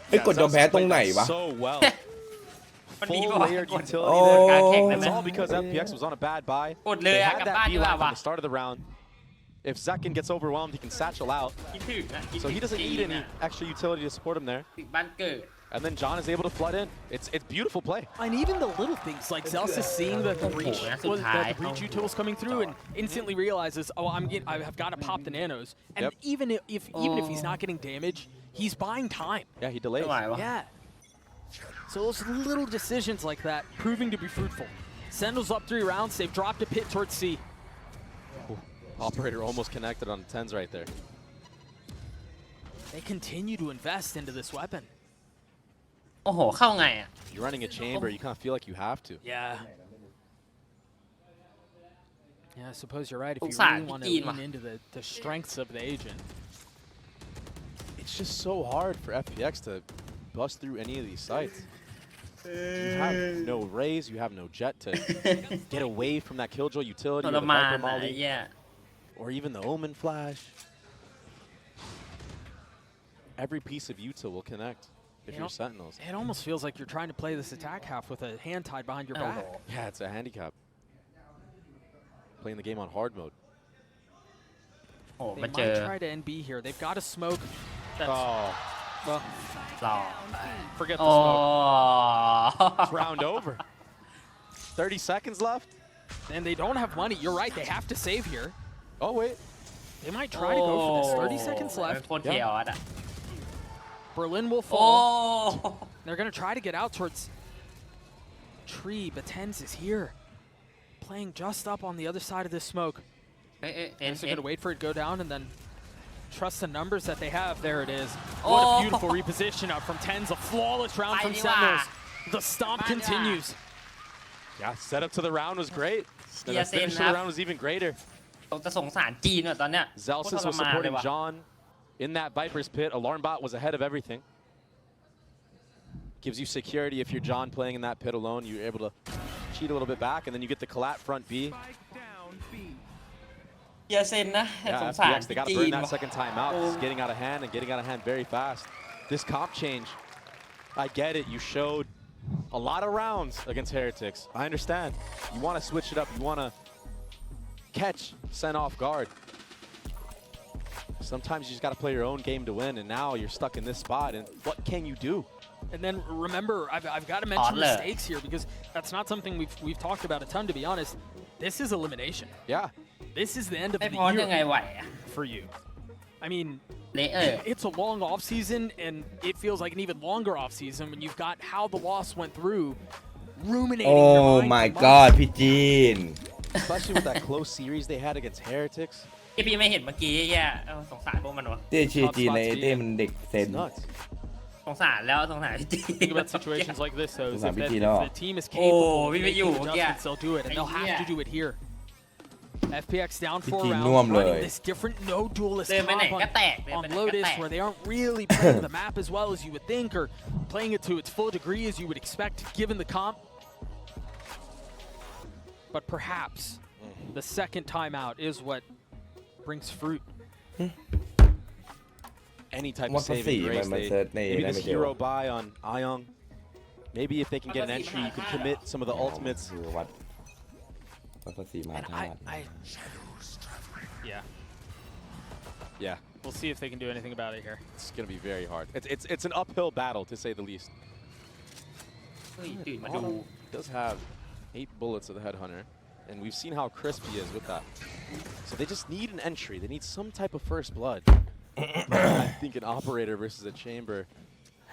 ไอ้ยกดยอมแพ้ตรงไหนวะ So well. มันดี Full ป่ะวะ layered กด utility โอ้ there. การแข่งได้ไหม It's all because FPX was on a bad buy. กดเลย They อะ had กลับ that บ้าน B ดีกว่า line from ว่ะ the start of the round. If Zekin gets overwhelmed, he can satchel out. คิดถึงนะคิด So ถึง he doesn't จี need น any อะ extra utility to support him there. ถึงบ้านเกิด And then John is able to flood in. It's beautiful play. And even the little things like Zelsis seeing that the breach that's was high. that the breach util was coming through and instantly realizes, oh, I have got to pop the nanos. And Yep. even if he's not getting damage, he's buying time. Yeah, he delays. ไม่ไหววะ Yeah. So those little decisions like that proving to be fruitful. Sentinels up 3 rounds. They've dropped a pit towards C. Operator almost connected on the 10s right there. They continue to invest into this weapon. โอ้โหเข้าไงอ่ะ You're running a chamber, you kind of feel like you have to. Yeah. Yeah, I suppose you're right if you สงสาร really want to พี่จีนว่ะ lean into the strengths of the agent. It's just so hard for FPX to bust through any of these sites. You have no raise, you have no jet to get away from that killjoy utility ท or ร the มาน Viper อ่ะไอ้ Molly เหี้ย or even the Omen Flash. Every piece of util will connect if you're Sentinels. It almost feels like you're trying to play this attack half with a hand tied behind your back. Yeah, it's a handicap. Playing the game on hard mode. โอ้ They มาเจ might อ try to NB here. They've got a smoke. That's, Oh, well, หล่อ forget โอ้ the smoke. it's round over. 30 seconds left. And they don't have money. You're right. They have to save here. Oh, wait. They might try to go for this. 30 seconds โอ้ left. โคตรเทียร์อ่ะ Berlin will โอ้ fall. They're going to try to get out towards tree, but Tens is here. Playing just up on the other side of this smoke. เอ้ย So going to wait for it to go down and then trust the numbers that they have. There it is. What a beautiful reposition up from Tens. A flawless round from Sentinels. The stomp continues. Yeah, setup to the round was great. And the finish to the round was even greater. จะสงสารจีนอ่ะตอนเนี้ย Zelsis โคตรทร was มานเลย supporting ว่ะ John in that Viper's pit. Alarmbot was ahead of everything. Gives you security if you're John playing in that pit alone. You're able to cheat a little bit back, and then you get the collat front B. เทียร์เซนนะ Yeah, สงสาร FPX, they got to จี burn น that ว่ะ second time out. It's getting out of hand and getting out of hand very fast. This comp change, I get it. You showed a lot of rounds against Heretics. I understand. You want to switch it up. You want to catch Sen off guard. Sometimes you just got to play your own game to win, and now you're stuck in this spot, and what can you do? And then remember, I've got to mention the Oddler. stakes here because that's not something we've talked about a ton, to be honest. This is elimination. Yeah. This is the end of ไม่ the พอยังไง year ไหวอ่ะ for you. I mean, เละit's a long off season, and it feels like an even longer off season when you've got how the loss went through, ruminating in your Oh mind my for god months. พี่จีน Especially with that close series they had against Heretics. ที่พี่ไม่เห็นเมื่อกี้แย่สงสารพวกมันวะ เต้ชีจีนในเต้มันเด็กเซน It's nuts. สงสารแล้วสงสารจีน Think about situations like this, though. Is It's if, not if BT, no. the team is capable of we making you, adjustments, yeah. they'll do it, and they'll have to do it here. FPX down 4 BT rounds, น่วมเลย running this different no duelist เดินไปไหน comp ก็ on, แตกเดิน on ไปไหนก็ Lotus แตก where they aren't really playing the map as well as you would think, or playing it to its full degree as you would expect given the comp. But perhaps the second timeout is what brings fruit. Any type of วัดภาษี saving grace. มัน They, เซิร์ชใน maybe ได้ this ไม่เจอ hero buy on Ion. Maybe if they can get an entry, you can commit some of the ultimates. คือวัดภาษีมา And ธาตุ Yeah, Yeah, we'll see if they can do anything about it here. it's going to be very hard. It's an uphill battle, to say the least. เฮ้ยตื่นมาดู Does have 8 bullets of the Headhunter, and we've seen how crisp he is with that. So they just need an entry. They need some type of first blood. I think an operator versus a chamber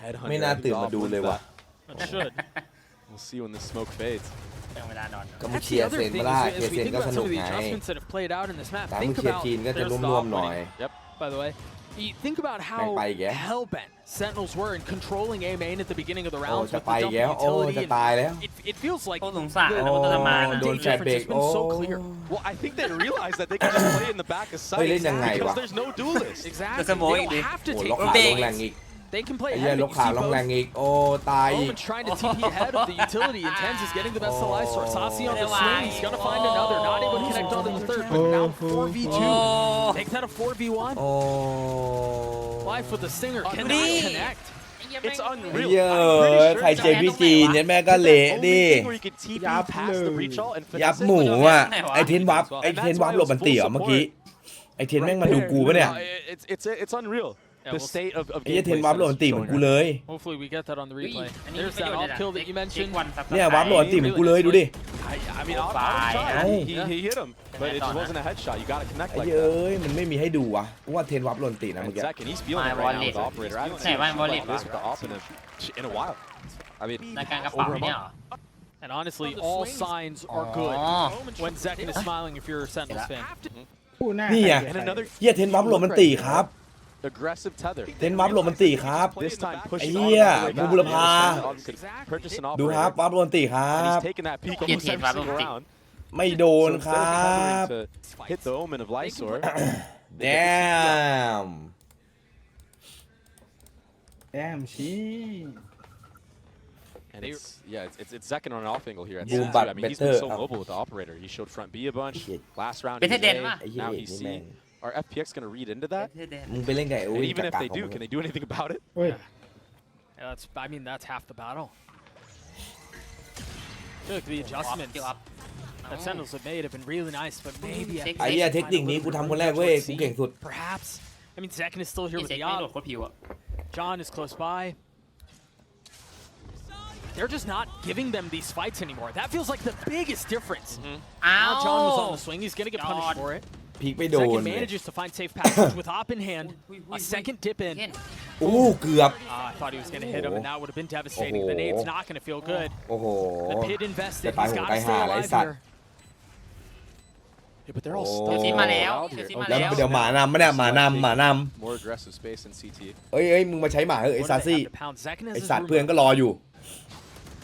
Headhunter. ไม่น่า I think ตื่นมา Off ดู wins เลยว่ะ that. It should. We'll see when this smoke fades. ยังเวลานอน ก็มา That's เชี the ยร์ other เซน thing ไม่ is, ได้ as เชียร์ we เซน think ก็ about ส some นุก of the ไง adjustments that have played out in this map. แต่มึง Think เชียร์ about จีนก็จะ their ร่วม stop ๆหน่อย winning. Yep. By the way, think about how Bang, bang, yeah. hell-bent Sentinels were in controlling A main at the beginning of the โอ้ rounds จะ with ไป the อีก jumping แล้วโอ้ utility. จะ and ตายแล้ว It feels like โอ้สงสาร the โอ้ทรมานอ่ะ โดน day แชร์ difference เบร has ก been โอ้ so clear. Well, I think they realize that they can just play in the back of sight เฮ้ยเล่นยังไง because วะ there's no duelist. Exactly. There's a They boy, don't dude. have to โอ้ take ล็อก the ขาล bait. งแรงอีก They can play ไอ้ ahead เหี้ย of it. ล็อก You ขา see ลงแรง both อีกโอ้ตายอีก Omen trying to TP ahead of the utility. Intense is getting the best of life source. Sasi on the swing. He's going to find another. Not able to connect onto the third, but now 4v2. Make that a 4v1. โอ้ Life with the Stinger Oh, cannot dude. connect. It's unreal. เยอ I'm pretty ะ sure ใคร it's เจอพี่จีนเนี่ยแม่ก็เละ the ดิ only thing where you could TP ยับ past เล the ย breach all and ยับ finish หมู it. อ่ะ ไหนวะ ไอเทนวับไอเทนวับหลบมันเตี่ยวเมื่อกี้ไอเทนแม่งมาดูกูปะเนี่ย It's unreal. Yeah, The we'll state of ไอ้เหี้ยเทน gameplay วับหลบ Sen มัน is เตี่ยวเหมือน showing กู right เลย Hopefully we get that on the เฮ้ย replay. อันนี้ There's ประโย that ชน์ off kill that you เช็ mentioned. ควันซับ เนี่ยวับหลบมันเตี่ยวเหมือนกูเลยดูดิ I mean, I'll Bye. try. Oh. He hit him, but it just wasn't a headshot. You got to connect ไอ้ like เหี้ย that. เอ้ยมันไม่มีให้ดูวะกูว่าเทนวับหล่นตีนะเมื่อ And กี้ second, he's feeling it My right now wallet. with the operator. I haven't Hey, seen my him shoot like wallet. this with the operative in a while. I mean, ในการกระเป๋า over a เนี่ย month. เหรอ And honestly, all signs are good when Zekin is smiling if you're a Sentinels fan. นี่ไง And another เหี้ยเทนวับหลบมันตีครับ aggressive tether. เต้นวับโรแมนติครับ This time ไอ้ pushing เหี้ย all the way บู back. มบุรพา Could purchase an ดูครับ operator. วับโรแมนติครั And บ he's taking that peak almost every single round. ไม่โดน So ค instead รั of บ covering to hit the omen of Lysor, damn แอมชี้ and it's Zekin on an off angle here. At Boom, C2. but I mean, he's been better. so mobile with the operator. He showed front B a bunch. Shit. Last round, Better he was than A. what? ไอ้เหี้ย Now เอ็ด he's นี่แม่ง C. Are FPX gonna read into that? มึงไปเล่นไก่โอ้ And ย even if กาก they ๆของ do, มึง can they do anything about it? เฮ้ย I mean, that's half the battle. Look, the adjustments that Sentinels have made have been really nice, but maybe ไอ้เหี้ยเทคนิคนี้กูทำคนแรกเว้ยกูเก่งสุด perhaps. I mean, Zekin is still here ที่ with เซ็ก the ไม่โดด op. โคตรผิวอ่ะ John is close by. They're just not giving them these fights anymore. That feels like the biggest difference. อ้าว Now John was on the swing. He's going to get punished John. for it. พีกไม่โดน Zekin เลย manages to find safe passage with op in hand. A second dip in. โอ้เกือบ I thought he was going to hit him, and that would have been devastating. The nade's not going to feel good. โอ้โห The pit invested. Cái He's tai hổ got tai to stay hà lại alive sạt. here. Yeah, but they're all Oh. stuck Team มาแล้ว out here. ทีมมา แล้ว แล้ว เดี๋ยวหมานำไม่ได้หมานำ More aggressive space in CT. เอ้ยมึงมาใช้หมาเฮ้ยไอ้ What ซา do they ซี่ have to pound? Zekin has ไอ้ his สัตว์ room เพื่อนก็รออยู่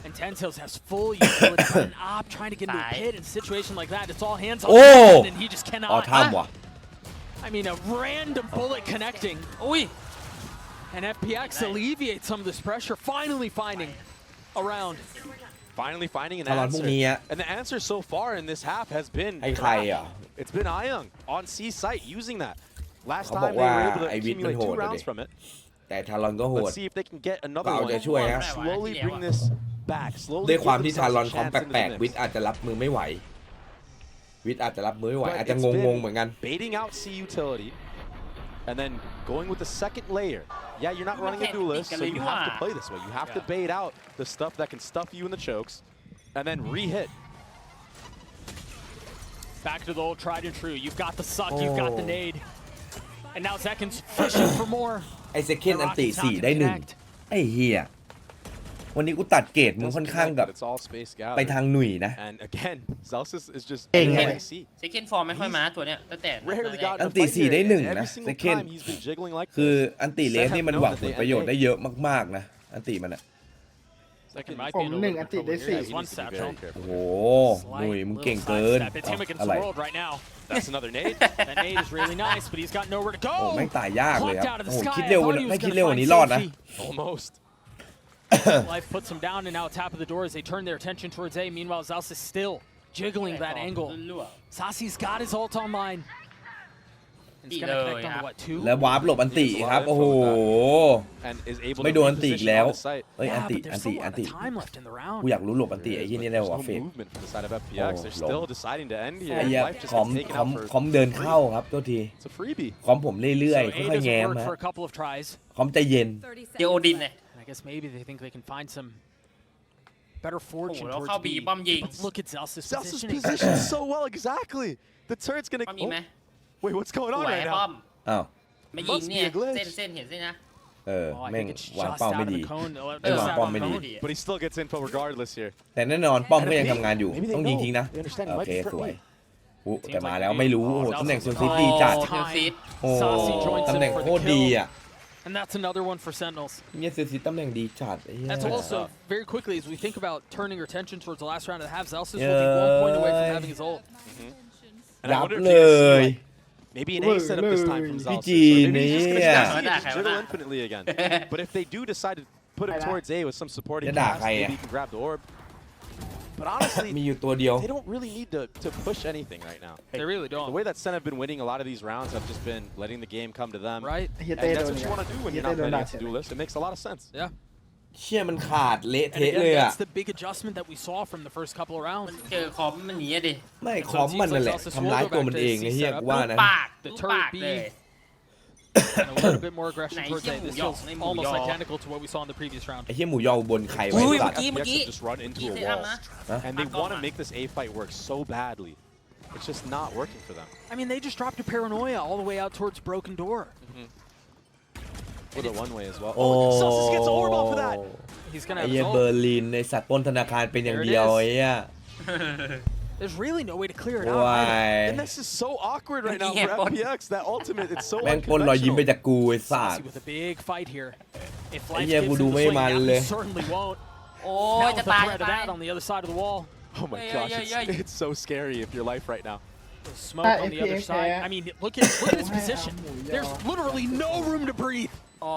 And Tentils has full utility. But an op trying to get into a Sai. pit in a situation like that. It's all hands on Oh. Zekin, and he just อ๋อ cannot. ถ้ำว่ะ I mean, a random bullet connecting. อุ้ย And FPX alleviates some of this pressure, finally finding a round. Finally finding an ตลอดพรุ่ง answer. นี้อะ And the answer so far in this half has been ให้ใครอ่ะ It's been Ayung on C site using that. Last เขาบ time อก they ว่า were able to ไอ้วิทย์มัน accumulate โห two ดเลย rounds from it. แต่ทารอนก็โหด Let's see if they can get another เปล่า one. จะช่วยนะ Slowly bring this back. Slowly ด้วย give ความที่ทารอน themselves a คอม chance into แปลก the ๆวิท mix. ย์อาจจะรับมือไม่ไหว วิทย์อาจจะรับมือไม่ไหว But อาจจะ it's ง been งๆเหมือนกัน baiting out C utility and then going with the second layer. Yeah, you're not running a duelist, so you have to play this way. You have to bait out the stuff that can stuff you in the chokes and then re-hit. Back to the old tried and true. You've got the suck, you've got the Oh. nade. And now Zekin's fishing for more. ไอ้เซเคนอันติ4ได้1ไอ้เฮียวันนี้กูตัดเกรดมึงค่อนข้างกับ It's all space ไป gathered. ทางหนุ่ยนะ And again, Zelsis is just เก่งไง letting C. เซ็กเคนฟอร์มไม่ค่อยมาตัวเนี้ยตั้งแต่ Rarely got in a Anti fight C here, ได้ and 1 every นะ single Second time he's been jiggling like คือ this. อันติเลสนี่มันหวังผลประโยชน์ได้เยอะมากๆนะอันติมันอะ Second, Might ผ be ม in a หนึ่ง little อัน bit ติ of ได้ trouble สี่ here. One satchel. โอ้โห ห Slight นุ่ยมึง little เก่งเกิน sidestep. It's him against อะไร the world right now. That's another nade. That nade is really nice, but he's got nowhere to โอ้ go. แม่งตายยากเลยครับ Plucked out of โอ้ the โห sky. คิด I เร็ว thought he ไม่ was คิด gonna เร็วกว่า find นี้รอดนะ safety. Almost. Life puts him down, and now tap of the door as they turn their attention towards A. Meanwhile, Zals is still jiggling that angle. รั่ว Sasi's got his ult online. And he's gonna connect on the what, two? แล้ววาร์ปหลบอันติครับ โอ้โห And is able ไม่ to โดนอันติอีก reposition แล้ว on the site. เอ้ย อัน Yeah, ติ but อัน there's ติ still a อัน lot ติ of time left in the round. กูอยากรู้หลบอันติไอ้ที่นี่ได้ There's วะ no เฟก movement from the side of FPX. Oh, They're low. still deciding to end here. ไอ้เหี้ย Life just คอม gets taken คอม out คอมเดินเข้าครับตัวที It's a freebie. คอมผมเรื่อย So ๆ A ค่อยๆ doesn't แง้ม work ฮะ for a couple of tries. คอมใจเย็น เจอโอดินเนี่ย And I guess maybe they think they can find some better โอ้โห fortune แล้ว towards เข้าบี B. ป้อมยิง But look at Zels's Zelsa's positioning. positioned so well. Exactly. The turret's gonna. ป้อมยิงไหม Wait, what's going ส on วย right ป้อ now? ม อ้าว ไม่ยิงเนี่ย Must be a glitch. เส้นเห็นเส้นนะ เออ Oh, I แม่ง think it's วาง just เป้า out ไม่ of ดี the cone. ไม่วางป้อมไม่ดี But he still gets info regardless here. แต่แน่นอนป้อมก็ยัง And ทำงานอยู่ maybe they ต้องยิง know. ทิ้งนะ They understand it โอ might เค be สวย different อุ๊แต่มาแล้วไม่รู้ โอ้โหตำแหน่งเซนซิ Oh, ทีจัด เทลซีด โอ้ Saucy joins ตำ in แหน่ง for โค the ตรดี kill. อ่ะ And that's another one for Sentinels. เนี่ยเซนซิตำแหน่งดีจัดไอ้เหี้ย That's also very quickly as we think about turning our attention towards the last round of the half. Zelsis will be 1 point away from having his ult. And I ยับ wonder if เล you're gonna see, ย like, maybe an A setup this time from Zelsis. Or Gee, maybe he's just gonna yeah. continue to Yeah. jiggle infinitely again. But if they do decide to put him towards A with some supporting Yeah, cast, yeah. maybe he can grab the orb. But honestly, มีอยู่ตัวเดียว they don't really need to push anything right now. They really The don't. way that Sen have been winning a lot of these rounds have just been letting the game come to them. Right? เฮีย And เต้ that's โดน what you want to do when เฮีย you're เต้ not โดน playing ด่า against เสร็ a จ duelist. It makes a lot of sense. Yeah. เชี่ยมันขาดเละ And เทะ again, เลยอ่ะ that's the big adjustment that we saw from the first couple of rounds. เจอคอมมันหนีอะดิ ไม่คอมมันนั่นแหละทำร้ายตัวมันเองไอ้เหี้ยกูว่านะ ปาก The ลูก turret ปากเลย And a little bit more aggression Này, towards cái A. This mù dọc, feels này, mù almost dọc. identical to what we saw in the previous round. ไอ้เหี้ยหมูยออุบนใครไว้ อุ้ย สัตว์ เมื่อ FPX กี้ have just run into กี่ a เซตอัพ wall. นะ And they Back want to on. make this A fight work so badly. It's just not working for them. I mean, they just dropped a paranoia all the way out towards Broken Door. With a one-way as well. โอ้ Celsius gets orb off of that. He's ไอ้ gonna have เหี้ย his เบอ ult. ร์ลินในสัตว์ปล้นธนาคารเป็นอย่างเดียวไอ้เหี้ย There's really no way to clear it out either. And this is so awkward right now for FPX. That ultimate, it's so แม่งปล้นรอยยิ้มไป unconventional. จากกูไอ้สัส Saucy with a big fight here. If Cái life gì givesกู him ดู the ไม่ swing มัน now, เล he ย certainly won't. โอ้ Now ย with จะ the ตาย threat จะ of ตาย that on the other side of the wall. Oh my gosh, it's so scary if your life right now. The smoke on the other FPX side. I mean, look at his position. There's literally no room to breathe. อ๋อ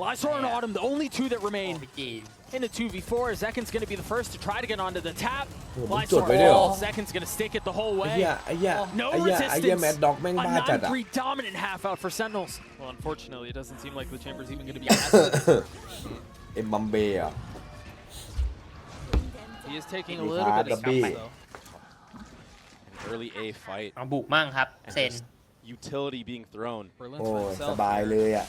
Lysor and Autumn, the only two that โอ้ remain พี่จีน in a 2v4. Zekin's going to be the first to try to get onto the tap. มึงจด Lysor ไว้ด้วยเหรอ Zekin's going to stick it the whole ไอ้เหี้ย way. ไอ้เหี้ย No ไอ้เหี้ยไอ้เหี้ย resistance. แมดด็อกแม่ง A บ้าจัดอ่ะ 9-3 dominant half out for Sentinels. Well, unfortunately, it doesn't seem like the chamber's even going to be as เอ็มบัมเบย์อ่ะ He is taking a He's little hard bit of to beat. space, though. An early A fight. เอาบุกมั่งครับ And เซน just utility being thrown. โอ้ Berlin's ย himself สบายเลยอ่ะ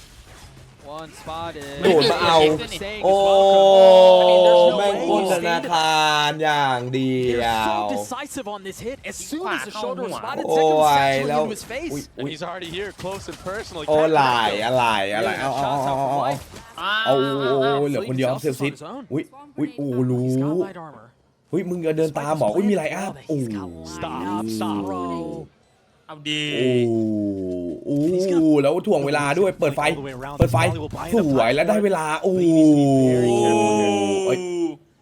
One spotted. โดดมาเอา Staying โอ้ is welcome. I mean, there's no แม่ง way ปล้น he's ธนา staying. คารอย่างเดีย They're ว so decisive on this hit. As soon as the Wow. shoulder was spotted, Oh, Zekin I satchel love- into his face. Ui. And he's already here, close and personal. He โอ้ can't หลาย let go. อะไรอะไร Getting เอา shots out from life. เอาเหลือคนเดียวเซลซิตอุ้ยอุ้ยโอ้รู้ He's got light armor. อุ้ยมึงจะเดินตามหมออุ้ยมีไลน์อัพโอ้ Stop, bro. เอาดี โอ้แล้วถ่วงเวลาด้วยเปิดไฟเปิดไฟสวยแล้วได้เวลาโอ้เฮ้ย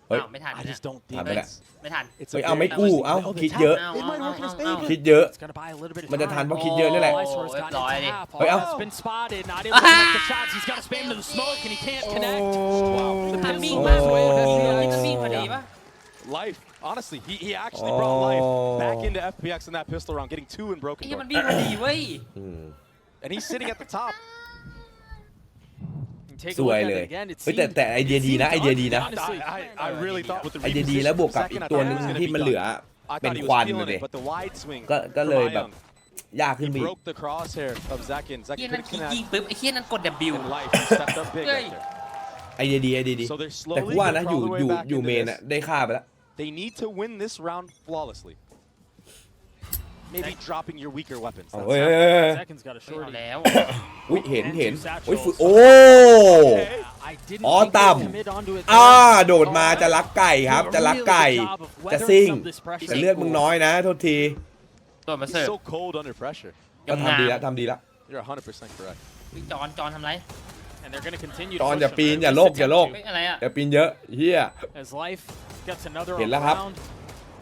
เฮ้ย อ้าวไม่ทัน I นะ just don't think ทันไปแล้ว ไม่ทัน it's เฮ้ย a เอาไม่ very กู้ risky เอ้า play. Oh, คิด they เยอะ tapped. It might work in his เอา favor. คิดเยอะ It's gonna buy a little bit of มันจะทัน time. เพราะคิดเยอะนี่แหละ Lysor's gotten Oh, into it's half. Ôi, áo. Autumn's been spotted, not able to connect the shots. He's got to spam to the smoke and he can't connect. The ทัน pistol มิ่ง is มาก way เลย ahead of ทัน the มิ่ ice. งพอดีปะ Life, honestly, he actually brought life back into FPX in that pistol round, getting 2 in ไอ้ broken เหี้ย door. มันวิ่งพอดีเว้ย And he's sitting at the top. Take ส a วย look at เล it ย again. It เฮ้ยแต่ seemed- แต่ไอเดียดีนะไอเดียดีนะ Honestly, I really thought with the ไอเดียดีแล้วบวกกับอีกตัวหนึ่งที่มันเหลือ I เป็น thought he ควัน was เล feeling ย it, but the wide swing ก็ from เลยแบบ Ion, ยากขึ้น he ไปอีก broke the crosshair of Zekin. เหี้ย Zekin นั่น couldn't ยิง connect. ปุ๊บไอ้เหี้ยนั่นกด W And life, he stepped up big right there. ไอเดียดีไอเดียดี So they're แต่ slowly กูว่านะ gonna อยู่ crawl อ their ยู่ way back อยู่ into เมน this. อะได้ฆ่าไปแล้ว They need to win this round flawlessly. Maybe dropping your weaker weapons. เอา That's เฮ้ย it. เฮ้ยเฮ้ย Zekin's got a เอา shorty. แล้ว อุ้ยเห็นอุ้ยโอ้ I didn't อ๋อ think they ต่ would commit onto it โดดมาจะลักไก่ครับ จะลักไก่ จะซิ่ง แต่เลือดมึงน้อยนะโทษที ตัวมาเสิ He's ร์ฟ so cold under pressure. ก็ทำดีแล้วทำดีแล้ว You're 100% correct. จอนทำไร And they're going to continue จ to อน push อย่า him. ปีน They're อย่า just โลกอย่าโลก attempting เฮ้ยอะไรอ่ะ อย่าปีนเยอะเฮีย to. As life gets another เห็น on แล้ว the ครับ round,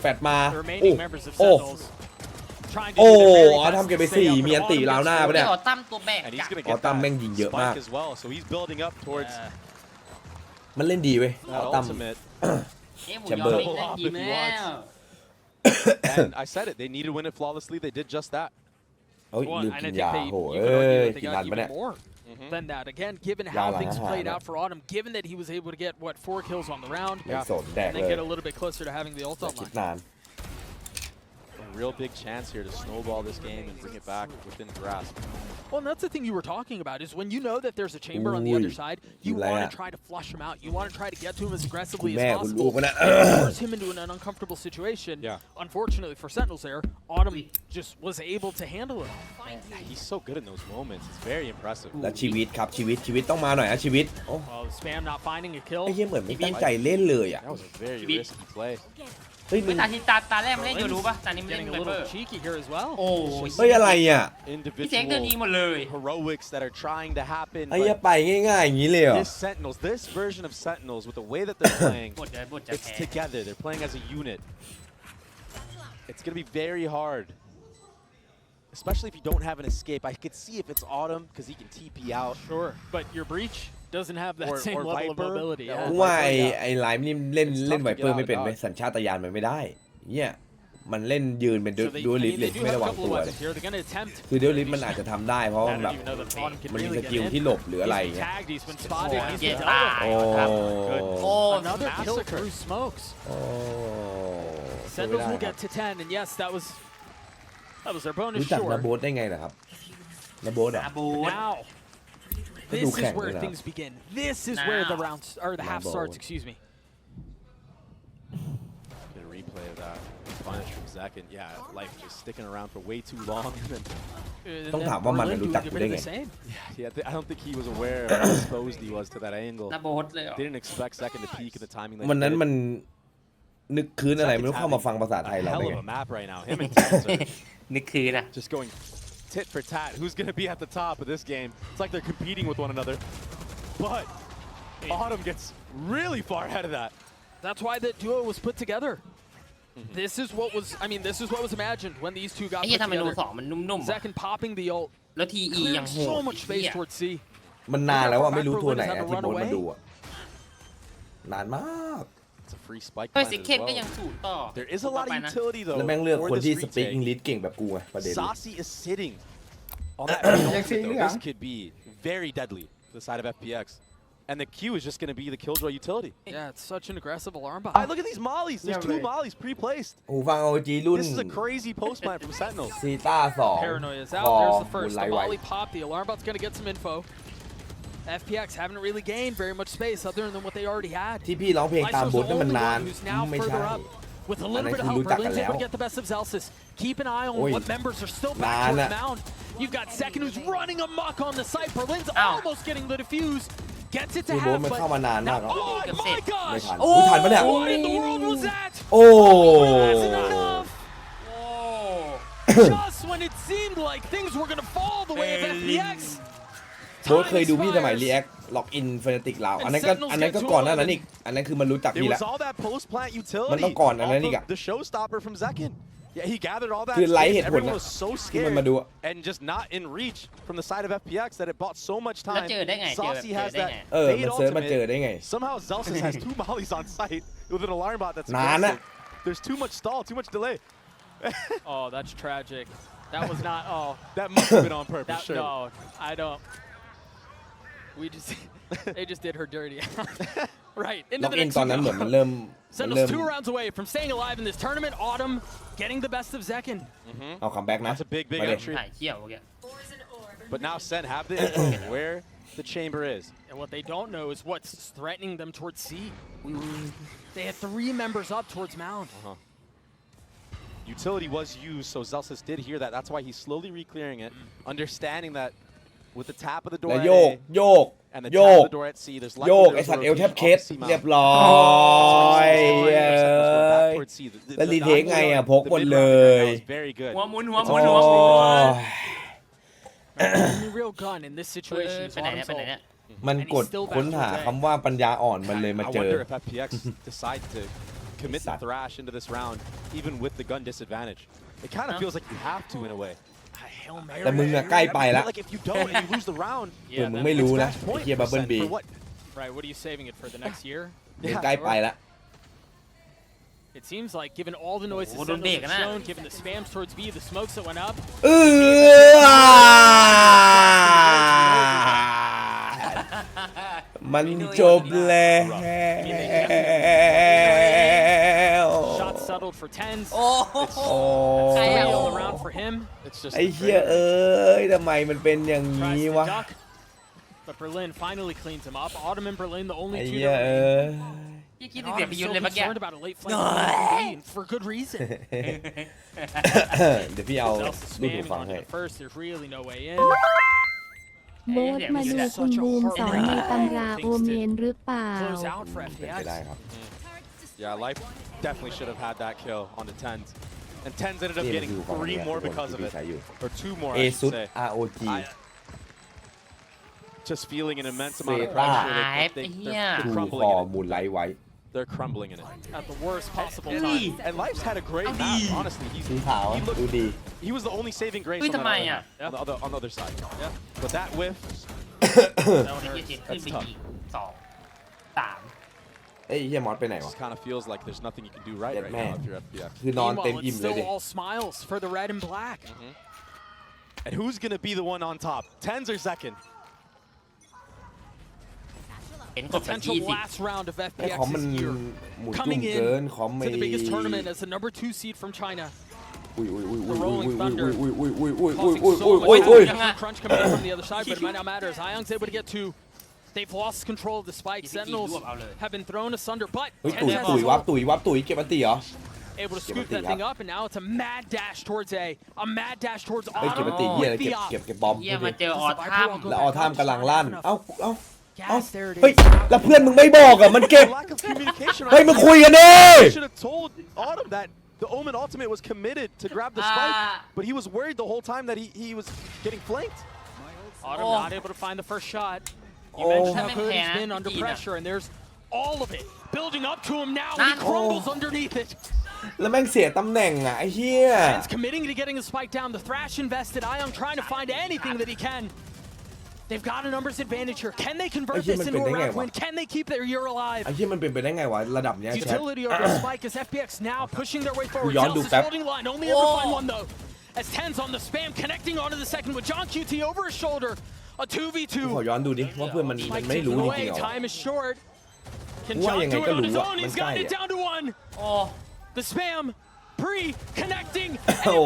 แฟดมา the โอ้ remaining members of โอ้ Sentinels trying to โอ้ do their very อ๋อ best ทำเก็บไป to stay 4 up, มี but อันตี Autumn ราวหน้า gets ปะเนี่ย เดี๋ยวตั้มตัวแบก And จั he's ด going to อ๋อ get ตั้ม that แม่งยิงเยอะมาก spike as well. So he's building up towards มันเล่นดีเว้ย that ตั้ม ultimate. เอ๊ะหมู แชม ย เบ อ อร์ ไม่ได้ยิงแล้ว And I said it. They need to win it flawlessly. They did just that. เฮ้ย Well, ลืม and กิ I น think ยา they, โห you เอ้ could argue ย that they กิน got นานปะ even เนี่ย more than that. Again, given Yeah, how like, things played yeah. out for Autumn, given that he was able to get, 4 kills on the round, ไม่สนแดก and เล then ย get a little bit closer to having the ult อย่าคิด online. นาน A real big chance here to snowball this game and bring it back within grasp. Well, and that's the thing you were talking about, is when you know that there's a chamber on the other Ui, side, you lạ. want to try to flush him out. You want to try to get to him as aggressively แม่ as คุณลู possible. กมันนะ Force him into an uncomfortable situation. Yeah. Unfortunately for Sentinels there, Autumn just was able to handle it. He's so good in those moments. It's very impressive. แล้วชีวิตครับชีวิตต้องมาหน่อยนะชีวิตโอ้ Well, Spam not finding a kill. ไอ้เหี้ยเหมือนไม่ตั้งใจเล่นเลยอ่ะ That was a very risky play. เฮ้ยมึ เฮ้ย ง ตาแรกมันเล่นอยู่รู้ป่ะตานี้มันเล่น Getting ไว a เปอ little ร์ cheeky here as well. โอ้ย เฮ้ยอะไรอ่ะ พี่เซ็งเดินยิง Individual หมดเลย heroics that are trying to happen. ไอ้เหี้ย But ไปง่ายๆอย่างนี้เลยเหรอ this Sentinels, this version of Sentinels, with the way that they're playing, บทจะ it's แพ้ together. They're playing as a unit. It's going to be very hard. Especially if you don't have an escape. I could see if it's Autumn, because he can TP out. Sure, but your breach doesn't have that Or same level of Viper. mobility. Yeah. Yeah. กูว่าไอ้ไลฟ์นี่เล่น It's tough เล่น to ไว get เปอร์ out ไม่เป็น of ไหม dodge. สัญชาตญาณมันไม่ได้เนี่ยมันเล่นยืนเป็น So they, ดู I ลิ mean, ฟเล they ย do ไม่ have ระ a วัง couple ตัว of เลย weapons here. They're going to attempt. คือเดลิฟมันอาจจะทำได้เพราะ I มันแบ don't บ even know that Autumn can มันมี really ส get กิล in. ที่หลบหรืออะไรอย่าง He's เงี้ย tagged. He's been spotted. He's been ตาย โอ้ ครับ โอ้ Another kill massacre. through smokes. โอ้ Sentinels will get to 10, and yes, that was their bonus รู้จักนา short. โบ๊ทได้ไงนะครับนาโบ๊ทอ่ะ อาบูด Now, Nó this đủ is khỏe where rồi nào. things begin. This is where the Nào. rounds or the half Nào starts. bộ. Excuse me. Get a replay of that punish from Zekin. Yeah, life just sticking around for way too long. And then, And Không then thảo mà Berlin nó doing chắc a của bit of đây the này. same. I don't think he was aware of how exposed he was to that angle. นาโบดเลยเหรอ Didn't expect Zekin to peak at the timing that วัน he นั้น did. มัน นึกคืนอะไรไม่รู้เข้ามาฟังภาษาไทยเรา hell ได้ of ไง a map right now. Him and Tens are นึกคืนอ่ะ just going tit for tat. Who's going to be at the top of this game? It's like they're competing with one another. But Autumn gets really far ahead of that. That's why that duo was put together. This is what was, I mean, this is what was imagined when these two got ไอ้ put เหี้ยทำไมรู together. 2มันนุ่มๆ Second popping the ult, แล้วทีอียัง cleared โห so ด much space towards C. มันนานแล้วอะไม่รู้ทัวร์ไหนอะที่โบนมาดูอะนานมาก It's a free spike เฮ้ย plant ซิ as เคนก็ well. ยังสูตรต่อ There is a lot of utility แล้ว though แม่งเลือก for คน this ที่สปีกอังกฤ retake. ษเก่งแบบกูไงประเด็น Saucy is sitting on that ultimate, though. This could be very deadly to the side of FPX. And the Q is just going to be the killjoy utility. Yeah, it's such an aggressive alarm bot. Look at these mollies. There's 2 mollies pre-placed. หูฟังโอจีรุ่น This is a crazy post plant from Sentinels. ซีต้า2 Paranoia's ค out. อ There's the บุญ first. ไล The ไว volley pop. The alarm bot's going to get some info. FPX haven't really gained very much space other than what they already had. ที่พี่ร้องเพลงตามบท Lyso's นั่น the มัน only นาน one who's now ไม่ใช่ further up. With a little bit of อันนั้นคือ help, รู้จักกัน Berlin's แล้ว able to get the best of Zelsis. Keep an eye on โอ้ย what members are still นาน back อะ towards Mound. You've got Second who's running amok on the site. Berlin's Ow. almost getting the defuse. Gets it to คือโบท half, มัน but เข้ามานานมาก now, ครับ oh เกือบ my เสร็จ ไม่ gosh! ทันอุ๊ยทันปะเนี่ย What in the world was that? โอ้ That's enough. โอ้ Just when it seemed like things were going to fall the way of FPX. โบทเคยดูพี่สมัยรีแอคล็อกอินเฟนติกลาวอันนั้นก็ก่อนหน้านั้นอีกอันนั้นคือมันรู้จัก It พี่ was แล้ว all that post plant มัน utility ต้องก่อนอันนั้นอีก off อะ of the showstopper from Zekin. Yeah, he gathered all that คือไลท์ space. เหตุผล Everyone นะ was so ที่มัน scared มาดูอะ and just not in reach from the side of FPX that it bought so much แล้ว time. เจอได้ไง Saucy has เจอ that ได้ไง เออ fade มันเซิร์ชมาเจอ ultimate. ได้ไง Somehow Zelsis has 2 mollies on site with an alarm bot that's นานอะ aggressive. There's too much stall, too much delay. Oh, that's tragic. That was not. Oh, That must have been on purpose, that, sure. no, I don't. We just, they just did her dirty. Right. Into ล็อก the อิน next ตอนนั้น two เหมือน go. มันเริ่ม Sentinels 2 rounds away from staying alive in this tournament. Autumn getting the best of Zekin. เอาคัมแบ็กนะ That's a big ไปเลย entry. หายเที่ยวเมื่อกี้ But now Sen have the info where the chamber is. And what they don't know is what's threatening them towards C. They had 3 members up towards Mound. Utility was used, so Zelsis did hear that. That's why he's slowly re-clearing it, understanding that with the tap of the door แล้ว at โยก A โยก and the โย tap ก of the door at C, there's โย likely กไอ there's สัตว์เอล rotation แทบเคส off the C mount. เรียบร้อย Back towards C. The แล้วรีเทคไงอ่ะพกหมด mid เล round right ย now is very good. หัวหมุนหัวห โอ้ มุนหัวหมุน ย The only real gun in this เอ situation อ is ไปไหนเนี่ย Autumn's ไปไหน ult. เนี่ย มันกดค้นหาคำว่าปัญญาอ่อนมันเลยมา I เจอ wonder if FPX decide to commit the Suck. thrash into this round, even with the gun disadvantage. It kind of feels like you have to in a way. Hail แต่มึง Mary. อะใกล้ไป I แล้ว feel like if you don't and you lose the round, เผื่อ Yeah, มึง that- ไม่รู้ it's นะ match ไอ้ point เฮีย for บับเบิล Sen. บี For what? Right, what are you saving it for the next year? มึงใกล้ไปแล้ว It seems like, given all the noises Oh, don't Sentinels dig, have nah. shown, given the spams towards B, the smokes that went up, มันจบแล้ว shots settled for tens. โอ้โห โอ้ ใคร Three อะ all around for him. It's just ไอ้เฮียเอ้ยทำไมมันเป็นอย่าง Tries นี้ to วะ duck, but Berlin finally cleans him up. Autumn and Berlin, the ไอ้ only two เฮีย that เอ้ remain. ย ยี่คิดถึงเสียง Autumn's พิยุท so ธ์เลยเมื่อกี้ concerned about a late flank from B, and for good reason. เดี๋ยวพี่เอา Zelsis ลูกหู spamming ฟัง onto ให้ the first. There's really no way in. โบ๊ทมาดูคุณบูมสอนในตำราโอเมนหรือเปล่า Close out for เป็นไปได้ FPX. ครับ Yeah, Life definitely should have had that kill on the tens. And tens ended up นี่มัน getting คือของ 3 more ทุกคน because of ที่ it. ใช้อยู่ Or 2 more, เอ I ซุ should ด say. ROG Just feeling an immense amount of Sweet. pressure. Life, They're yeah. ทู crumbling คอ in it. มูลไลท์ไว้ They're crumbling in it. At the worst possible Really? time. And Life's had a great map, honestly. สีขาว he ดู looked ดี He was the only saving grace Ui, on, that tama other ya. map, on the other side. Yeah. But that whiff, That one ไอ้ hurts. เจ็ดขึ้นไปอีก2 3 เอ้ยเฮียมอสไปไหนวะ just kind of feels like there's nothing you can do right Dead right man. now if you're FPX. คือนอนเต็ม Meanwhile, อิ่ม it's เลย still ดิ all smiles for the red and black. And who's going to be the one on top? Tens or second? เห็นกดไป Potential 20 last round of ไอ้คอมมัน FPX's year. หมุนตุ้ม Coming เกิน in คอมไม่ to the biggest tournament as the number 2 seed from China. อุ้ยอุ้ยอุ้ย The Rolling Thunder อุ้ยอุ้ยอุ้ยอุ้ยอุ้ย Causing อุ้ย so อุ้ย much อุ้ยอุ้ย damage. Crunch coming in from the other side, but it might not matter as Iong's able to get 2. They've lost control of the spike. Sentinels have been thrown asunder, but เฮ้ย Tens ตุ๋ย has ตุ๋ย his วับ ult, ตุ๋ยวับตุ๋ยเก็บอันตีเหรอ able to Give scoop it the that thing up. up, and now it's a mad dash towards A mad dash towards เฮ้ยเก็บ Autumn อันตีเฮีย with เก็บ the op. เก็บบอม เยี่ยมาเจอออ Does the ทัม Viper wall go แล้ว back ออทาม up? กำลังลั่น เอ้า เอ้า Gas, there it เฮ้ย is. แล้วเพื่อนมึงไม่บอกอ่ะมันเก็บ Lack of communication. เฮ้ยมึงคุยกันดิ Should have told Autumn that the Omen ultimate was committed to grab the spike, but he was worried the whole time that he was getting flanked. Autumn not able to find the first shot. You Oh. mentioned how good he's Yeah. been under pressure, and there's all of it building up to him now. Nah. He crumbles underneath it. แล้วแม่งเสียตำแหน่งอ่ะไอ้เหี้ย Sen's committing to getting the spike down. The Thrash invested. Ion trying to find anything that he can. They've got a numbers advantage here. Can they convert this into a round win? Can they keep their year alive? ไอ้เหี้ยมันเป็นไปได้ไงวะระดับเนี้ยแชท Utility over spike as FPX now pushing their way forward.ย้อน Zeus ดู is แป๊บ holding line. Only able to find one though. As 10's on the spam, connecting onto the second with John QT over his shoulder. A 2v2. ขอย้อนดูดิว่าเพื่อนมัน Spike ไม่รู้ taken จ away. ริงๆเหรอ Time is short. Can ว่า John ยังไง do it ก็ on รู้ his อ่ะ own? มัน He's ใกล้ gotten it อ่ะ down to one. โอ้ The spam pre-connecting. โอ้